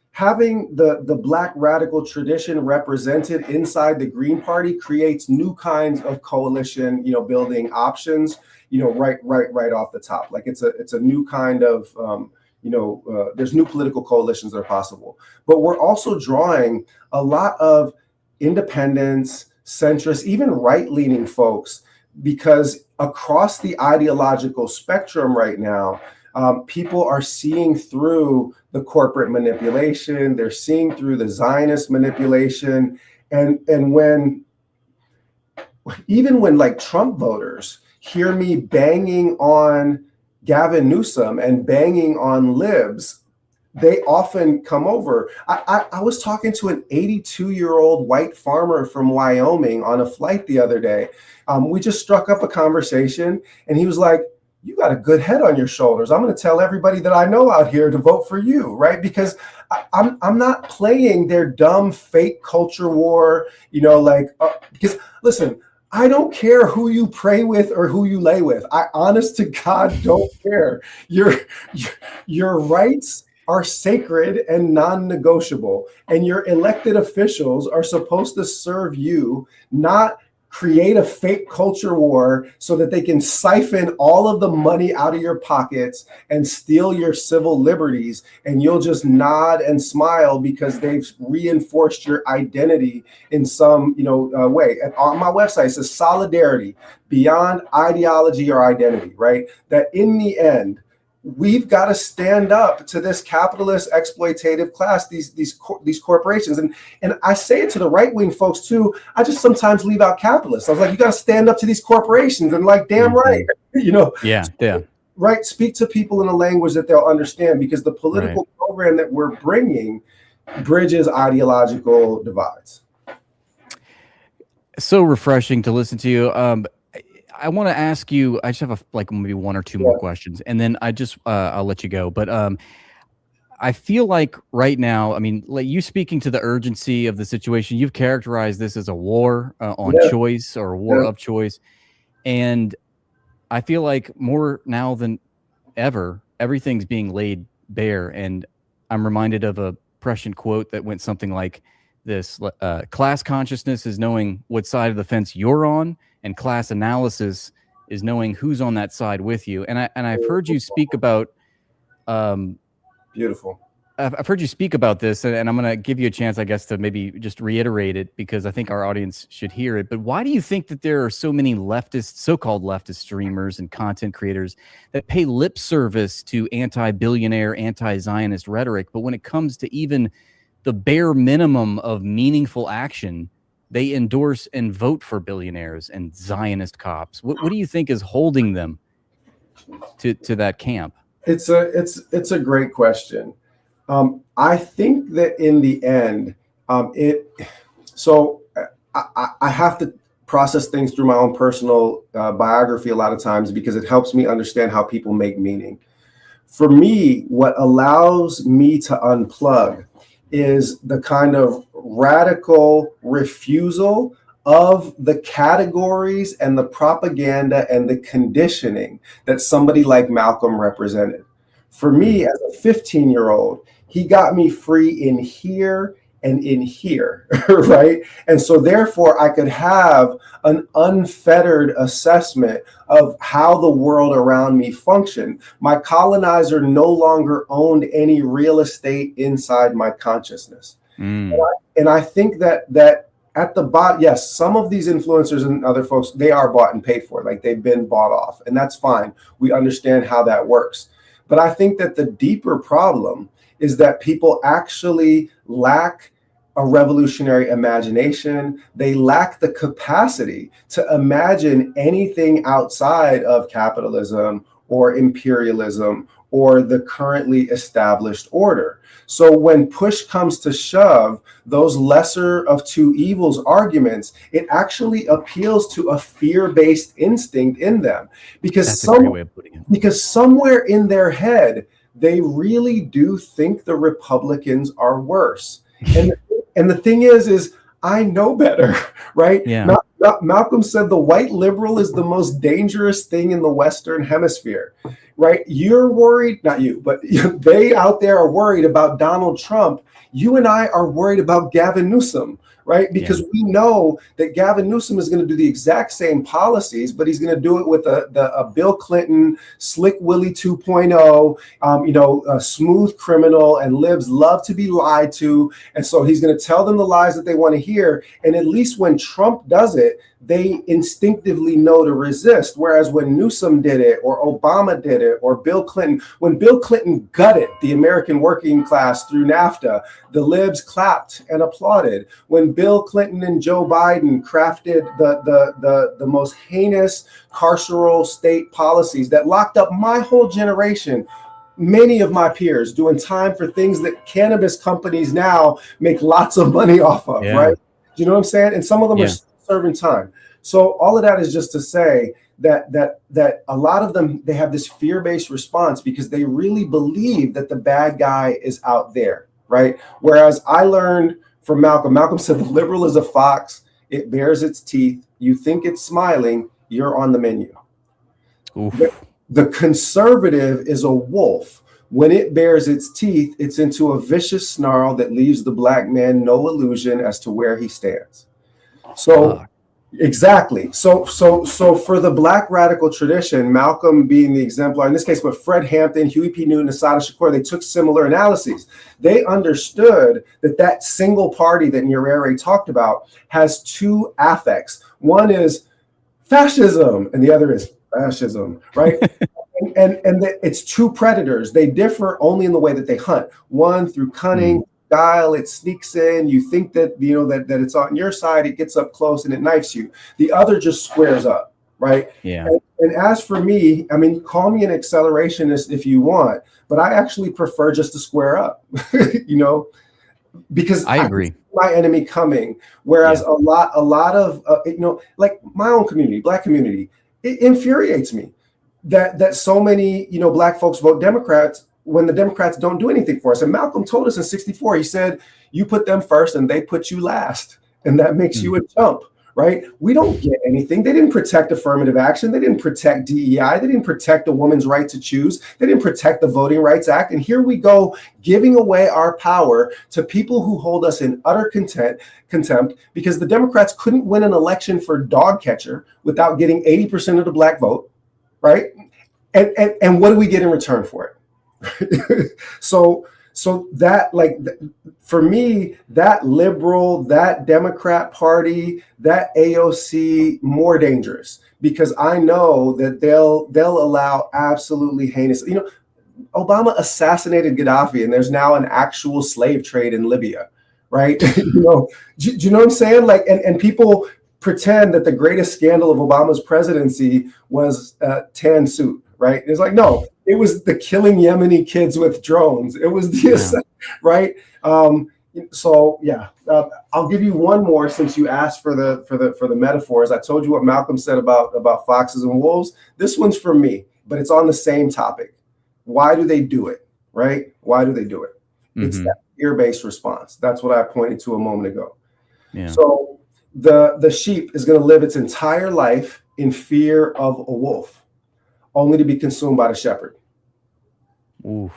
having the Black radical tradition represented inside the Green Party creates new kinds of coalition, building options, right off the top. Like it's a new kind of, there's new political coalitions that are possible. But we're also drawing a lot of independents, centrists, even right-leaning folks, because across the ideological spectrum right now, people are seeing through the corporate manipulation. They're seeing through the Zionist manipulation. And even when like Trump voters hear me banging on Gavin Newsom and banging on libs, they often come over. I was talking to an 82-year-old white farmer from Wyoming on a flight the other day. We just struck up a conversation and he was like, "You got a good head on your shoulders. I'm going to tell everybody that I know out here to vote for you," right? Because I'm not playing their dumb fake culture war, because listen, I don't care who you pray with or who you lay with. I honest to God don't care. Your rights are sacred and non-negotiable, and your elected officials are supposed to serve you, not create a fake culture war so that they can siphon all of the money out of your pockets and steal your civil liberties, and you'll just nod and smile because they've reinforced your identity in some way. And on my website it says solidarity beyond ideology or identity, right? That in the end, we've got to stand up to this capitalist exploitative class, these corporations. And I say it to the right-wing folks too. I just sometimes leave out capitalists. I was like, you got to stand up to these corporations. And like, damn right, Yeah. Right. Speak to people in a language that they'll understand, because the political program that we're bringing bridges ideological divides. So refreshing to listen to you. I want to ask you, I just have maybe one or two more questions, and then I'll let you go. But I feel like right now, I mean, like you speaking to the urgency of the situation, you've characterized this as a war on choice or a war of choice. And I feel like more now than ever, everything's being laid bare. And I'm reminded of a prescient quote that went something like this: class consciousness is knowing what side of the fence you're on, and class analysis is knowing who's on that side with you. And I've heard you speak about beautiful. I've heard you speak about this, and I'm going to give you a chance, I guess, to maybe just reiterate it, because I think our audience should hear it. But why do you think that there are so many so-called leftist streamers and content creators that pay lip service to anti-billionaire, anti-Zionist rhetoric, but when it comes to even the bare minimum of meaningful action, they endorse and vote for billionaires and Zionist cops? What do you think is holding them to that camp? It's a great question. I think that in the end, I have to process things through my own personal biography a lot of times, because it helps me understand how people make meaning. For me, what allows me to unplug is the kind of radical refusal of the categories and the propaganda and the conditioning that somebody like Malcolm represented. For me, as a 15-year-old, he got me free in here and in here, right? And so therefore I could have an unfettered assessment of how the world around me functioned. My colonizer no longer owned any real estate inside my consciousness. And I think that at the bottom, yes, some of these influencers and other folks, they are bought and paid for, like they've been bought off, and that's fine. We understand how that works. But I think that the deeper problem is that people actually lack a revolutionary imagination. They lack the capacity to imagine anything outside of capitalism or imperialism or the currently established order. So when push comes to shove, those lesser of two evils arguments, it actually appeals to a fear-based instinct in them, because somewhere in their head, they really do think the Republicans are worse. And the thing is I know better, right? Yeah. Malcolm said the white liberal is the most dangerous thing in the Western Hemisphere, right? You're worried, not you, but they out there are worried about Donald Trump. You and I are worried about Gavin Newsom, right? Because we know that Gavin Newsom is going to do the exact same policies, but he's going to do it with a Bill Clinton, Slick Willie 2.0, a smooth criminal, and libs love to be lied to. And so he's going to tell them the lies that they want to hear. And at least when Trump does it, they instinctively know to resist. Whereas when Newsom did it, or Obama did it, or Bill Clinton, when Bill Clinton gutted the American working class through NAFTA, the libs clapped and applauded. When Bill Clinton and Joe Biden crafted the most heinous carceral state policies that locked up my whole generation, many of my peers doing time for things that cannabis companies now make lots of money off of, right? Do you know what I'm saying? And some of them are serving time. So all of that is just to say that a lot of them, they have this fear-based response because they really believe that the bad guy is out there, right? Whereas I learned from Malcolm. Malcolm said the liberal is a fox. It bares its teeth. You think it's smiling, you're on the menu. The conservative is a wolf. When it bares its teeth, it's into a vicious snarl that leaves the black man no illusion as to where he stands. So exactly. So for the black radical tradition, Malcolm being the exemplar in this case, but Fred Hampton, Huey P. Newton, Assata Shakur, they took similar analyses. They understood that single party that Nyerere talked about has two affects. One is fascism and the other is fascism, right? and it's two predators. They differ only in the way that they hunt. One through cunning, guile, it sneaks in. You think that that it's on your side. It gets up close and it knifes you. The other just squares up, right? Yeah. And as for me, I mean, call me an accelerationist if you want, but I actually prefer just to square up, because I agree. can see my enemy coming. Whereas a lot of like my own community, black community, it infuriates me that so many black folks vote Democrats when the Democrats don't do anything for us. And Malcolm told us in '64, he said, you put them first and they put you last. And that makes you a chump, right? We don't get anything. They didn't protect affirmative action. They didn't protect DEI. They didn't protect a woman's right to choose. They didn't protect the Voting Rights Act. And here we go, giving away our power to people who hold us in utter contempt because the Democrats couldn't win an election for dog catcher without getting 80% of the black vote, right? And what do we get in return for it? So that, like, for me, that liberal, that Democrat Party, that AOC, more dangerous because I know that they'll allow absolutely heinous. Obama assassinated Gaddafi, and there's now an actual slave trade in Libya, right? Do you know what I'm saying? Like, and people pretend that the greatest scandal of Obama's presidency was tan suit. Right? It's like, no, it was the killing Yemeni kids with drones. It was the right. So yeah, I'll give you one more since you asked for the metaphors. I told you what Malcolm said about foxes and wolves. This one's for me, but it's on the same topic. why do they do it, right? Why do they do it? It's that fear-based response. That's what I pointed to a moment ago. Yeah. So the sheep is going to live its entire life in fear of a wolf, only to be consumed by the shepherd. Oof.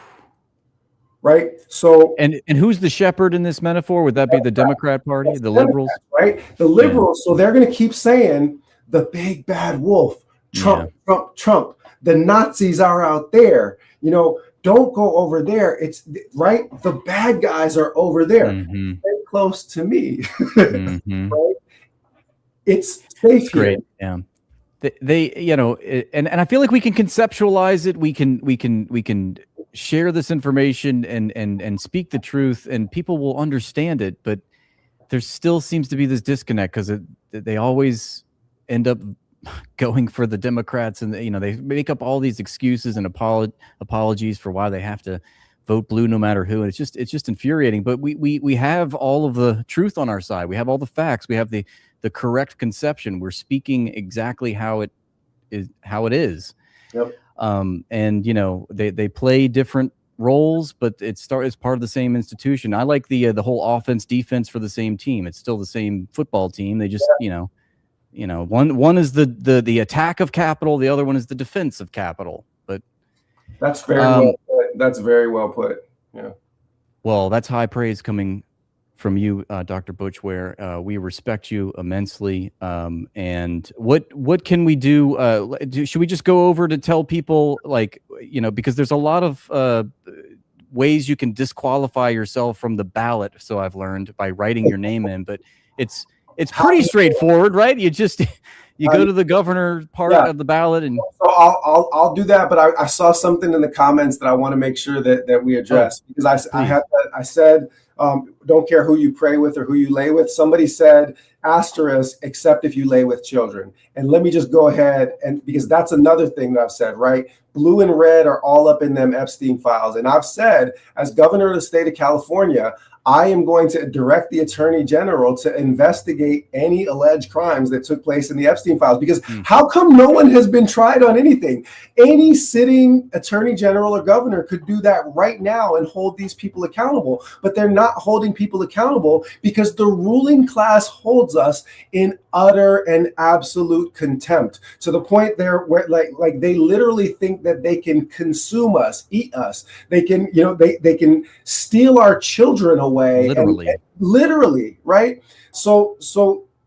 Right. So and who's the shepherd in this metaphor? Would that be the Democrat Party, the liberals? Right. The liberals. So they're going to keep saying the big bad wolf, Trump, Trump, Trump. The Nazis are out there. You know, don't go over there. It's right. The bad guys are over there. They're close to me. Right. It's safe here. Great. Yeah. They you know, and I feel like we can conceptualize it. We can share this information and speak the truth, and people will understand it. But there still seems to be this disconnect because they always end up going for the Democrats, and you know, they make up all these excuses and apologies for why they have to vote blue no matter who. And it's just infuriating. But we have all of the truth on our side. We have all the facts. We have the correct conception. We're speaking exactly how it is. Yep. And you know, they play different roles, but it's part of the same institution. I like the whole offense defense for the same team. It's still the same football team. They just you know, one is the attack of capital, the other one is the defense of capital. But that's very well put. That's very well put. Yeah. Well, that's high praise coming from you, Dr. Butch Ware. We respect you immensely. And what can we do? Should we just go over to tell people, like, you know, because there's a lot of ways you can disqualify yourself from the ballot. So I've learned by writing your name in, but it's pretty straightforward, right? You just you go to the governor part of the ballot, and so I'll do that. But I saw something in the comments that I want to make sure that we address, because I said. Don't care who you pray with or who you lay with. Somebody said asterisk, except if you lay with children. And let me just go ahead, and because that's another thing that I've said, right? Blue and red are all up in them Epstein files. And I've said, as governor of the state of California, I am going to direct the attorney general to investigate any alleged crimes that took place in the Epstein files. Because how come no one has been tried on anything? Any sitting attorney general or governor could do that right now and hold these people accountable. But they're not holding people accountable because the ruling class holds us in utter and absolute contempt, to the point there where like they literally think that they can consume us, eat us. They can, you know, they can steal our children away. Literally, right? So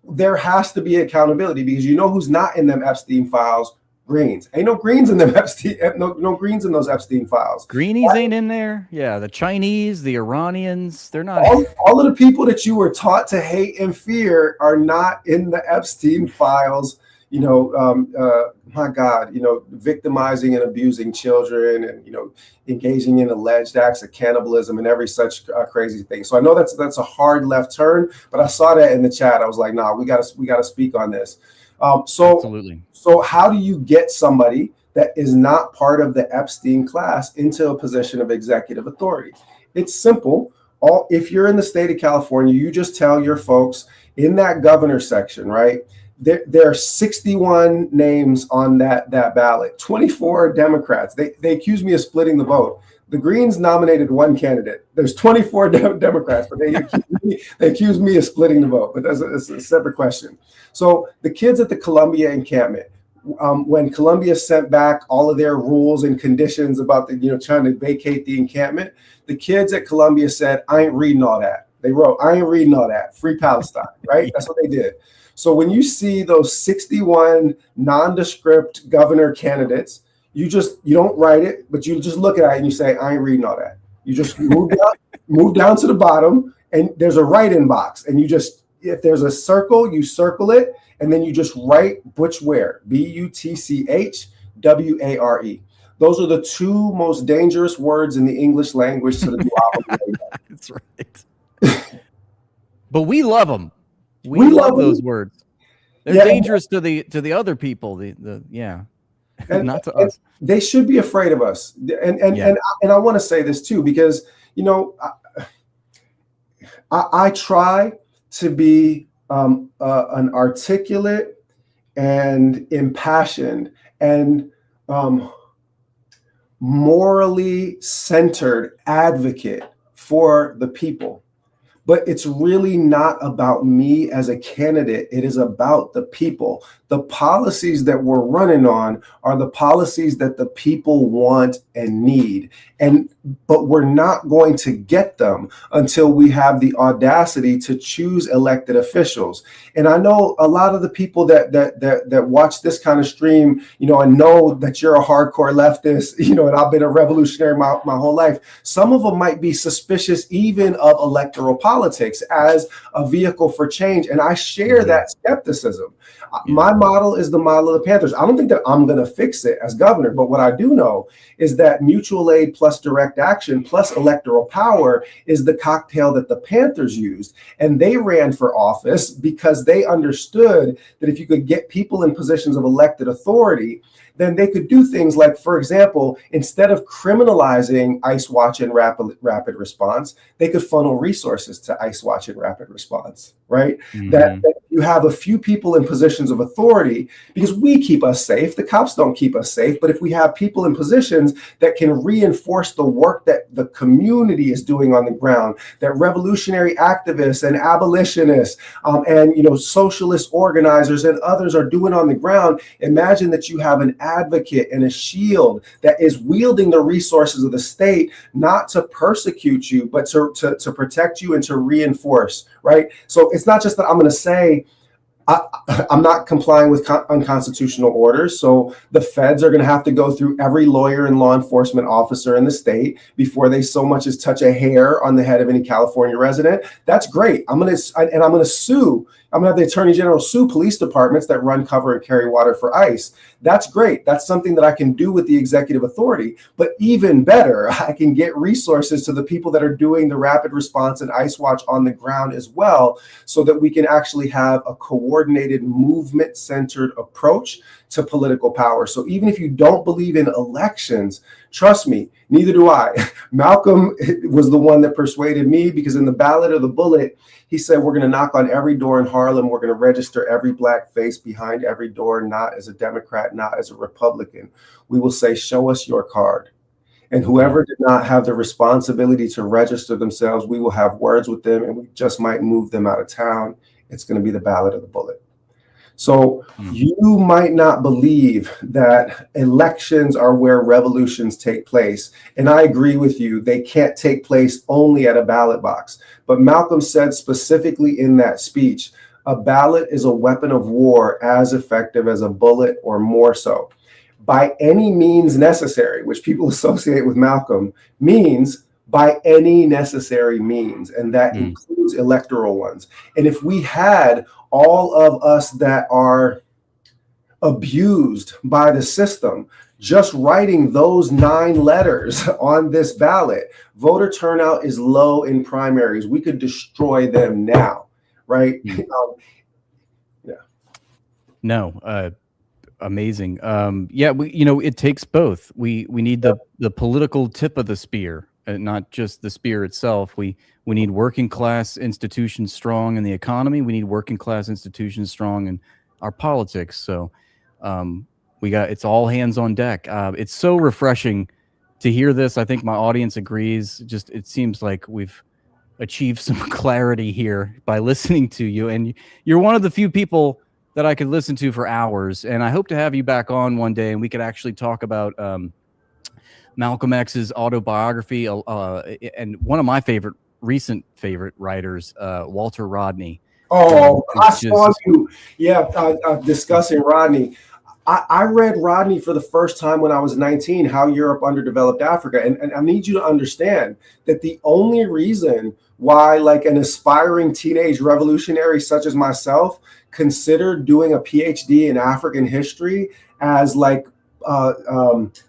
there has to be accountability, because you know who's not in them Epstein files? Greens. Ain't no Greens in them Epstein. No Greens in those Epstein files. Greenies ain't in there. Yeah, the Chinese, the Iranians, they're not. All of the people that you were taught to hate and fear are not in the Epstein files. You know, my God, you know, victimizing and abusing children, and you know, engaging in alleged acts of cannibalism and every such crazy thing. So I know that's a hard left turn, but I saw that in the chat. I was like, nah, we gotta speak on this. Absolutely. So how do you get somebody that is not part of the Epstein class into a position of executive authority? It's simple. If you're in the state of California, you just tell your folks in that governor section, right? There are 61 names on that ballot, 24 Democrats. They accuse me of splitting the vote. The Greens nominated one candidate. There's 24 Democrats, but they accuse me of splitting the vote. But that's a separate question. So the kids at the Columbia encampment, when Columbia sent back all of their rules and conditions about trying to vacate the encampment, the kids at Columbia said, I ain't reading all that. They wrote, I ain't reading all that. Free Palestine, right? That's what they did. So when you see those 61 nondescript governor candidates, you don't write it, but you just look at it and you say, I ain't reading all that. You just move down to the bottom, and there's a write-in box, and if there's a circle, you circle it, and then you just write Butch Ware, Butchware. Those are the two most dangerous words in the English language to the That's right. But we love them. We love those words. They're dangerous to the other people. And not to us. They should be afraid of us. And I want to say this too, because I try to be an articulate and impassioned and morally centered advocate for the people. But it's really not about me as a candidate. It is about the people. The policies that we're running on are the policies that the people want and need. But we're not going to get them until we have the audacity to choose elected officials. And I know a lot of the people that watch this kind of stream, and know that you're a hardcore leftist, and I've been a revolutionary my whole life. Some of them might be suspicious even of electoral politics as a vehicle for change. And I share that skepticism. My model is the model of the Panthers. I don't think that I'm going to fix it as governor, but what I do know is that mutual aid plus direct action plus electoral power is the cocktail that the Panthers used. And they ran for office because they understood that if you could get people in positions of elected authority, then they could do things like, for example, instead of criminalizing ICE Watch and rapid response, they could funnel resources to ICE Watch and rapid response, right? Mm-hmm. That you have a few people in positions of authority, because we keep us safe. The cops don't keep us safe. But if we have people in positions that can reinforce the work that the community is doing on the ground, that revolutionary activists and abolitionists and socialist organizers and others are doing on the ground, imagine that you have an advocate and a shield that is wielding the resources of the state, not to persecute you, but to protect you and to reinforce, right? So it's not just that I'm going to say, I'm not complying with unconstitutional orders. So the feds are going to have to go through every lawyer and law enforcement officer in the state before they so much as touch a hair on the head of any California resident. That's great. I'm going to sue. I'm going to have the Attorney General sue police departments that run, cover, and carry water for ICE. That's great. That's something that I can do with the executive authority. But even better, I can get resources to the people that are doing the rapid response and ICE Watch on the ground as well, so that we can actually have a coordinated movement-centered approach to political power. So even if you don't believe in elections, trust me, neither do I. Malcolm was the one that persuaded me, because in the Ballot or the Bullet, he said, we're going to knock on every door in Harlem. We're going to register every black face behind every door, not as a Democrat, not as a Republican. We will say, show us your card. And whoever did not have the responsibility to register themselves, we will have words with them, and we just might move them out of town. It's going to be the Ballot or the Bullet. So you might not believe that elections are where revolutions take place. And I agree with you. They can't take place only at a ballot box. But Malcolm said specifically in that speech, a ballot is a weapon of war as effective as a bullet, or more so. By any means necessary, which people associate with Malcolm, means by any necessary means. And that includes electoral ones. And if we had all of us that are abused by the system just writing those 9 letters on this ballot, voter turnout is low in primaries. We could destroy them now, right? Amazing. It takes both. We need the political tip of the spear, not just the spear itself. We need working class institutions strong in the economy. We need working class institutions strong in our politics. So it's all hands on deck. It's so refreshing to hear this. I think my audience agrees. Just, it seems like we've achieved some clarity here by listening to you. And you're one of the few people that I could listen to for hours. And I hope to have you back on one day and we could actually talk about Malcolm X's autobiography, and one of my recent favorite writers, Walter Rodney. Oh, I saw you. Discussing Rodney. I read Rodney for the first time when I was 19, How Europe Underdeveloped Africa. And I need you to understand that the only reason why, like, an aspiring teenage revolutionary such as myself considered doing a PhD in African history as like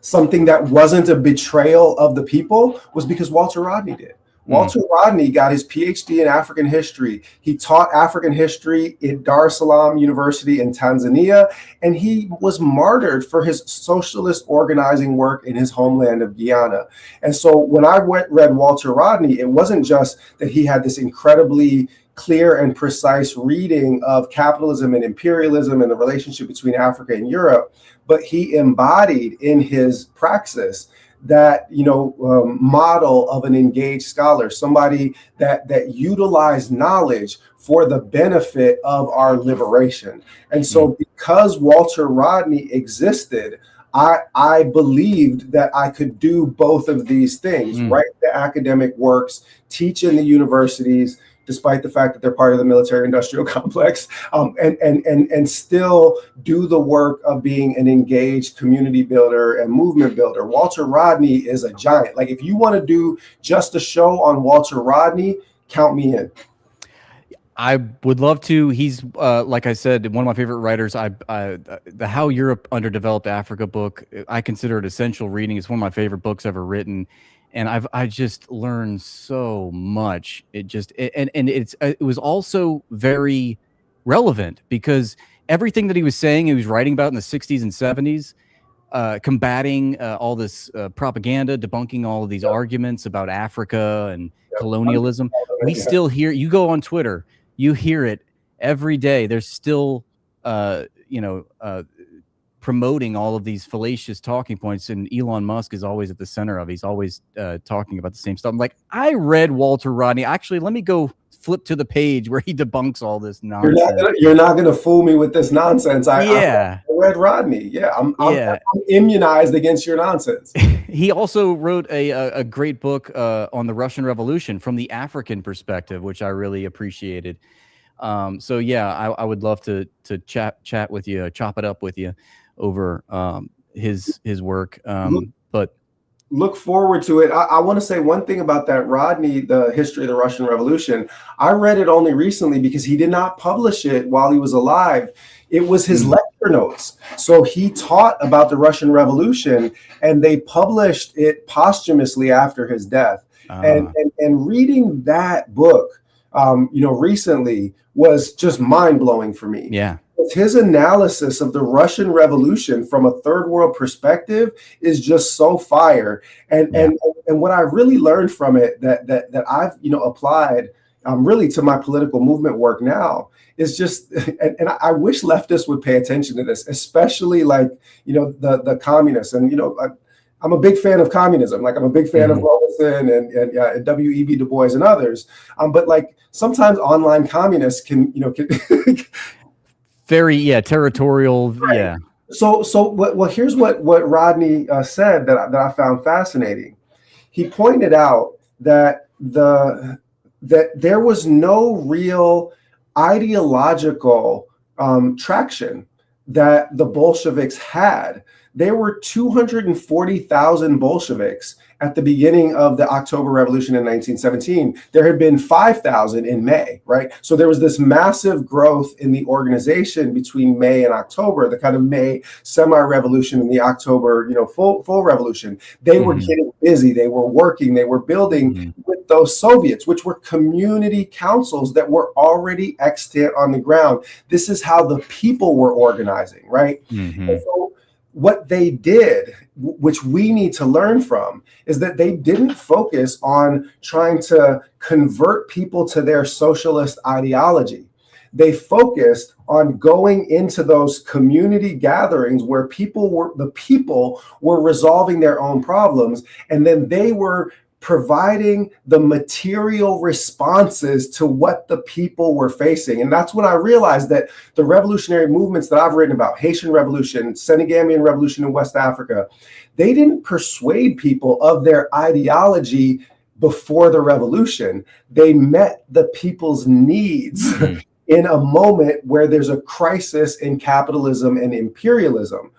something that wasn't a betrayal of the people was because Walter Rodney did. Walter Rodney got his PhD in African history. He taught African history at Dar es Salaam University in Tanzania, and he was martyred for his socialist organizing work in his homeland of Guyana. And so when I read Walter Rodney, it wasn't just that he had this incredibly clear and precise reading of capitalism and imperialism and the relationship between Africa and Europe, but he embodied in his praxis that, model of an engaged scholar, somebody that utilized knowledge for the benefit of our liberation. And so because Walter Rodney existed, I believed that I could do both of these things, write the academic works, teach in the universities, despite the fact that they're part of the military-industrial complex, and still do the work of being an engaged community builder and movement builder. Walter Rodney is a giant. Like, if you want to do just a show on Walter Rodney, count me in. I would love to. He's like I said, one of my favorite writers. The How Europe Underdeveloped Africa book, I consider it essential reading. It's one of my favorite books ever written, and I just learned so much. It was also very relevant because everything that he was saying, he was writing about in the 60s and 70s, combating all this propaganda, debunking all of these arguments about Africa and colonialism. We still hear, you go on Twitter, you hear it every day. There's still, promoting all of these fallacious talking points, and Elon Musk is always at the center of it. He's always talking about the same stuff. I'm like, I read Walter Rodney. Actually, let me go flip to the page where he debunks all this nonsense. You're not gonna fool me with this nonsense. I read Rodney. Yeah, I'm immunized against your nonsense. He also wrote a great book on the Russian Revolution from the African perspective, which I really appreciated. So yeah, I would love to chat with you, chop it up with you over his work. But look forward to it. I want to say one thing about that Rodney, the history of the Russian Revolution. I read it only recently because he did not publish it while he was alive. It was his lecture notes. So he taught about the Russian Revolution, and they published it posthumously after his death. And reading that book, recently was just mind blowing for me. Yeah. His analysis of the Russian Revolution from a third world perspective is just so fire. And what I really learned from it that I've applied really to my political movement work now is just, and I wish leftists would pay attention to this, especially the communists. And I'm a big fan of communism. Like, I'm a big fan of Robeson and W.E.B. Du Bois and others. But sometimes online communists can very territorial. Right. Yeah. So here's what Rodney said that I found fascinating. He pointed out that there was no real ideological traction that the Bolsheviks had. There were 240,000 Bolsheviks at the beginning of the October Revolution in 1917. There had been 5,000 in May, right? So there was this massive growth in the organization between May and October, the kind of May semi-revolution and the October, full revolution. They were getting busy. They were working. They were building with those Soviets, which were community councils that were already extant on the ground. This is how the people were organizing, right? And so what they did, which we need to learn from, is that they didn't focus on trying to convert people to their socialist ideology. They focused on going into those community gatherings where the people were resolving their own problems, and then they were providing the material responses to what the people were facing. And that's when I realized that the revolutionary movements that I've written about, Haitian Revolution, Senegambia Revolution in West Africa, they didn't persuade people of their ideology before the revolution. They met the people's needs in a moment where there's a crisis in capitalism and imperialism.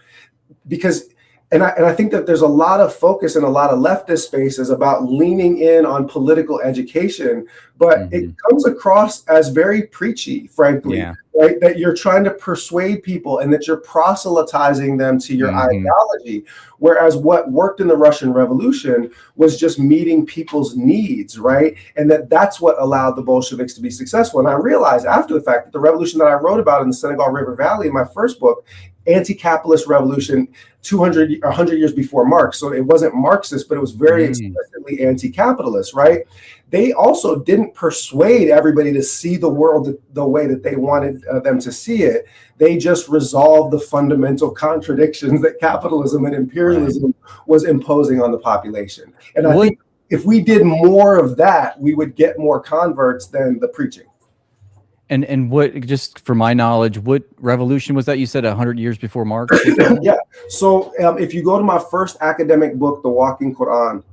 And I think that there's a lot of focus in a lot of leftist spaces about leaning in on political education, but it comes across as very preachy, frankly, right? That you're trying to persuade people and that you're proselytizing them to your ideology. Whereas what worked in the Russian Revolution was just meeting people's needs, right? And that's what allowed the Bolsheviks to be successful. And I realized after the fact that the revolution that I wrote about in the Senegal River Valley in my first book, Anti-Capitalist Revolution, 100 years before Marx. So it wasn't Marxist, but it was very explicitly anti-capitalist, right? They also didn't persuade everybody to see the world the way that they wanted them to see it. They just resolved the fundamental contradictions that capitalism and imperialism was imposing on the population. And I think if we did more of that, we would get more converts than the preaching. And what, just for my knowledge, what revolution was that you said 100 years before Marx? Yeah. So if you go to my first academic book, The Walking Quran,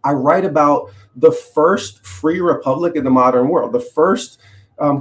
I write about the first free republic in the modern world. The first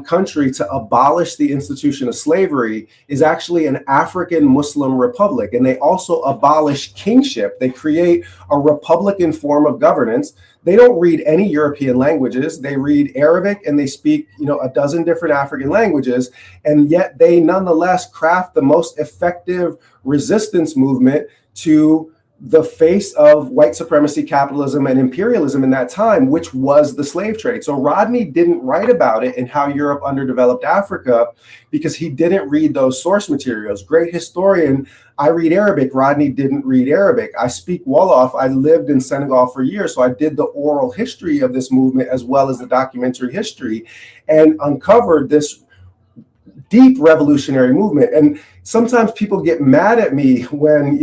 country to abolish the institution of slavery is actually an African Muslim republic. And they also abolish kingship. They create a republican form of governance. They don't read any European languages. They read Arabic and they speak, a dozen different African languages. And yet they nonetheless craft the most effective resistance movement to the face of white supremacy, capitalism, and imperialism in that time, which was the slave trade. So Rodney didn't write about it in How Europe Underdeveloped Africa because he didn't read those source materials. Great historian. I read Arabic. Rodney didn't read Arabic. I speak Wolof. I lived in Senegal for years, so I did the oral history of this movement as well as the documentary history and uncovered this deep revolutionary movement. And sometimes people get mad at me when,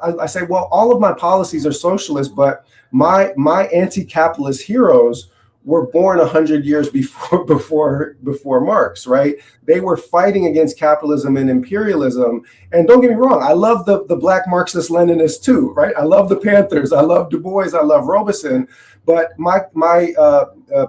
I say, well, all of my policies are socialist, but my anti-capitalist heroes were born 100 years before Marx, right? They were fighting against capitalism and imperialism. And don't get me wrong, I love the Black Marxist-Leninists too, right? I love the Panthers, I love Du Bois, I love Robeson. But my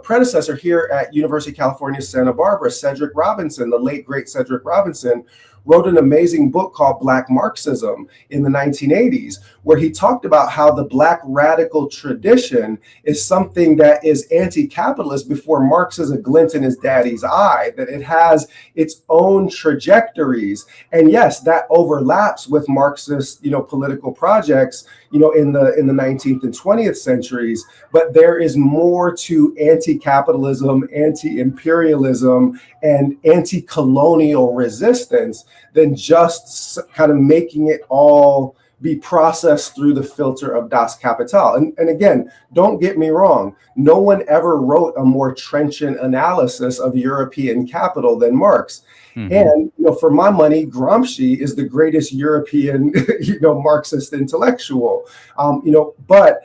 predecessor here at University of California, Santa Barbara, Cedric Robinson, the late, great Cedric Robinson, wrote an amazing book called Black Marxism in the 1980s, where he talked about how the Black radical tradition is something that is anti-capitalist before Marx is a glint in his daddy's eye, that it has its own trajectories. And yes, that overlaps with Marxist, political projects, in the 19th and 20th centuries, but there is more to anti-capitalism, anti-imperialism, and anti-colonial resistance than just kind of making it all be processed through the filter of Das Kapital. And again, don't get me wrong, no one ever wrote a more trenchant analysis of European capital than Marx. And for my money, Gramsci is the greatest European, Marxist intellectual. But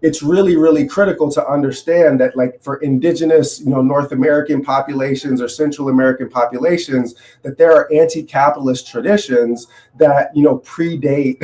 it's really, really critical to understand that, like, for indigenous, North American populations or Central American populations, that there are anti-capitalist traditions that, predate,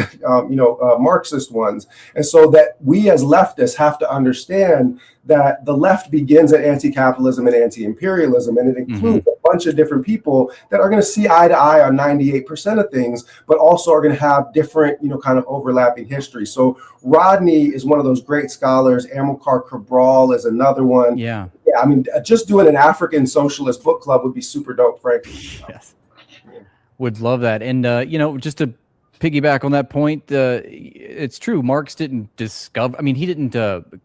Marxist ones. And so that we as leftists have to understand that the left begins at anti-capitalism and anti-imperialism, and it includes a bunch of different people that are going to see eye to eye on 98% of things, but also are going to have different, kind of overlapping history. So Rodney is one of those great scholars. Amilcar Cabral is another one. Yeah. I mean, just doing an African socialist book club would be super dope, frankly. Yes. Would love that. And, just to piggyback on that point, it's true. Marx didn't discover, he didn't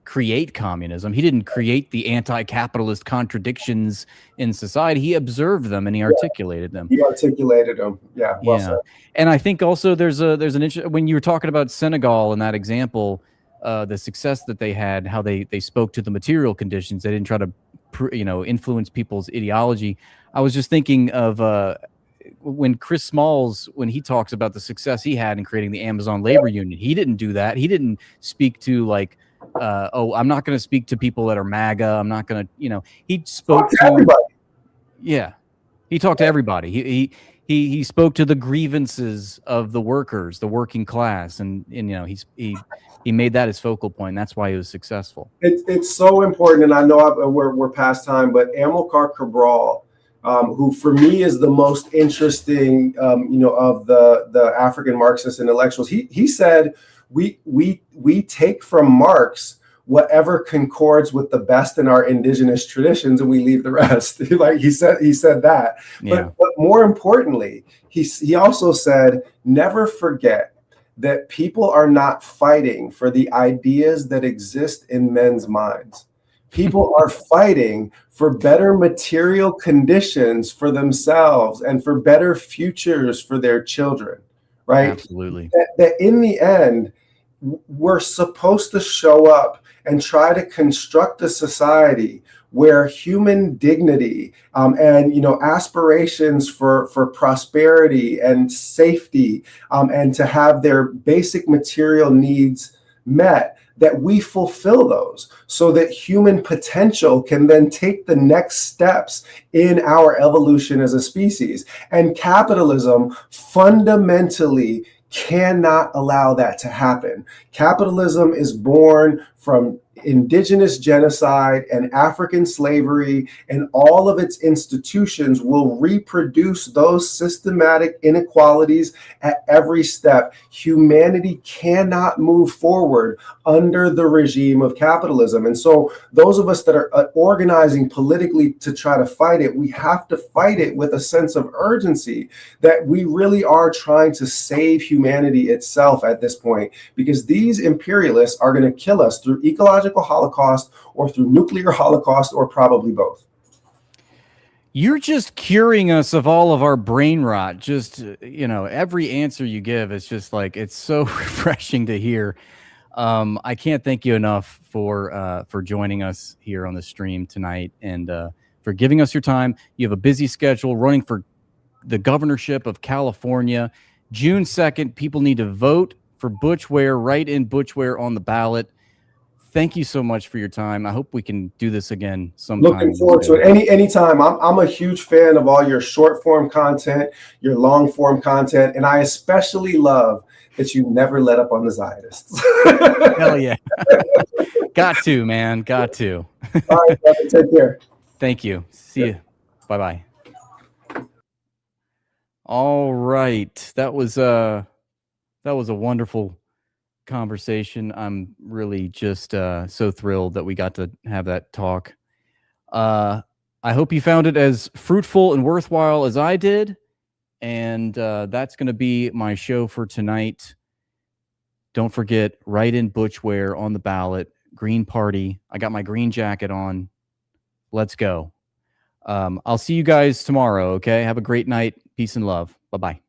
create communism. He didn't create the anti-capitalist contradictions in society. He observed them and he articulated them. He articulated them. Yeah. Well said. And I think also there's an interest, when you were talking about Senegal in that example, the success that they had, how they spoke to the material conditions. They didn't try to, influence people's ideology. I was just thinking of, when Chris Smalls, when he talks about the success he had in creating the Amazon labor union, he didn't do that. He didn't speak to I'm not going to speak to people that are MAGA. I'm not going to, he spoke to everybody. Yeah. He talked to everybody. He spoke to the grievances of the workers, the working class. And he made that his focal point. That's why he was successful. It's so important. And I know we're past time, but Amilcar Cabral, who for me is the most interesting, of the African Marxist intellectuals. He said, we take from Marx whatever concords with the best in our indigenous traditions, and we leave the rest. he said that. Yeah. But more importantly, he also said, never forget that people are not fighting for the ideas that exist in men's minds. People are fighting for better material conditions for themselves and for better futures for their children, right? Absolutely. That in the end, we're supposed to show up and try to construct a society where human dignity and aspirations for prosperity and safety and to have their basic material needs met, that we fulfill those so that human potential can then take the next steps in our evolution as a species. And capitalism fundamentally cannot allow that to happen. Capitalism is born from indigenous genocide and African slavery, and all of its institutions will reproduce those systematic inequalities at every step. Humanity cannot move forward under the regime of capitalism. And so those of us that are organizing politically to try to fight it, we have to fight it with a sense of urgency that we really are trying to save humanity itself at this point, because these imperialists are going to kill us through ecological holocaust or through nuclear holocaust, or probably both. You're just curing us of all of our brain rot. Just, every answer you give is just like, it's so refreshing to hear. I can't thank you enough for joining us here on the stream tonight, and for giving us your time. You have a busy schedule running for the governorship of California. June 2nd, people need to vote for Butch Ware, write in Butch Ware on the ballot. Thank you so much for your time. I hope we can do this again sometime. Looking forward to it. Anytime. I'm a huge fan of all your short form content, your long form content, and I especially love that you never let up on the Zionists. Hell yeah. Got to, man. Got to. All right, brother, take care. Thank you. See you. Bye-bye. All right. That was a wonderful conversation. I'm really just so thrilled that we got to have that talk. I hope you found it as fruitful and worthwhile as I did. And that's going to be my show for tonight. Don't forget, write in Butch Ware on the ballot. Green Party. I got my green jacket on. Let's go. I'll see you guys tomorrow, okay? Have a great night. Peace and love. Bye-bye.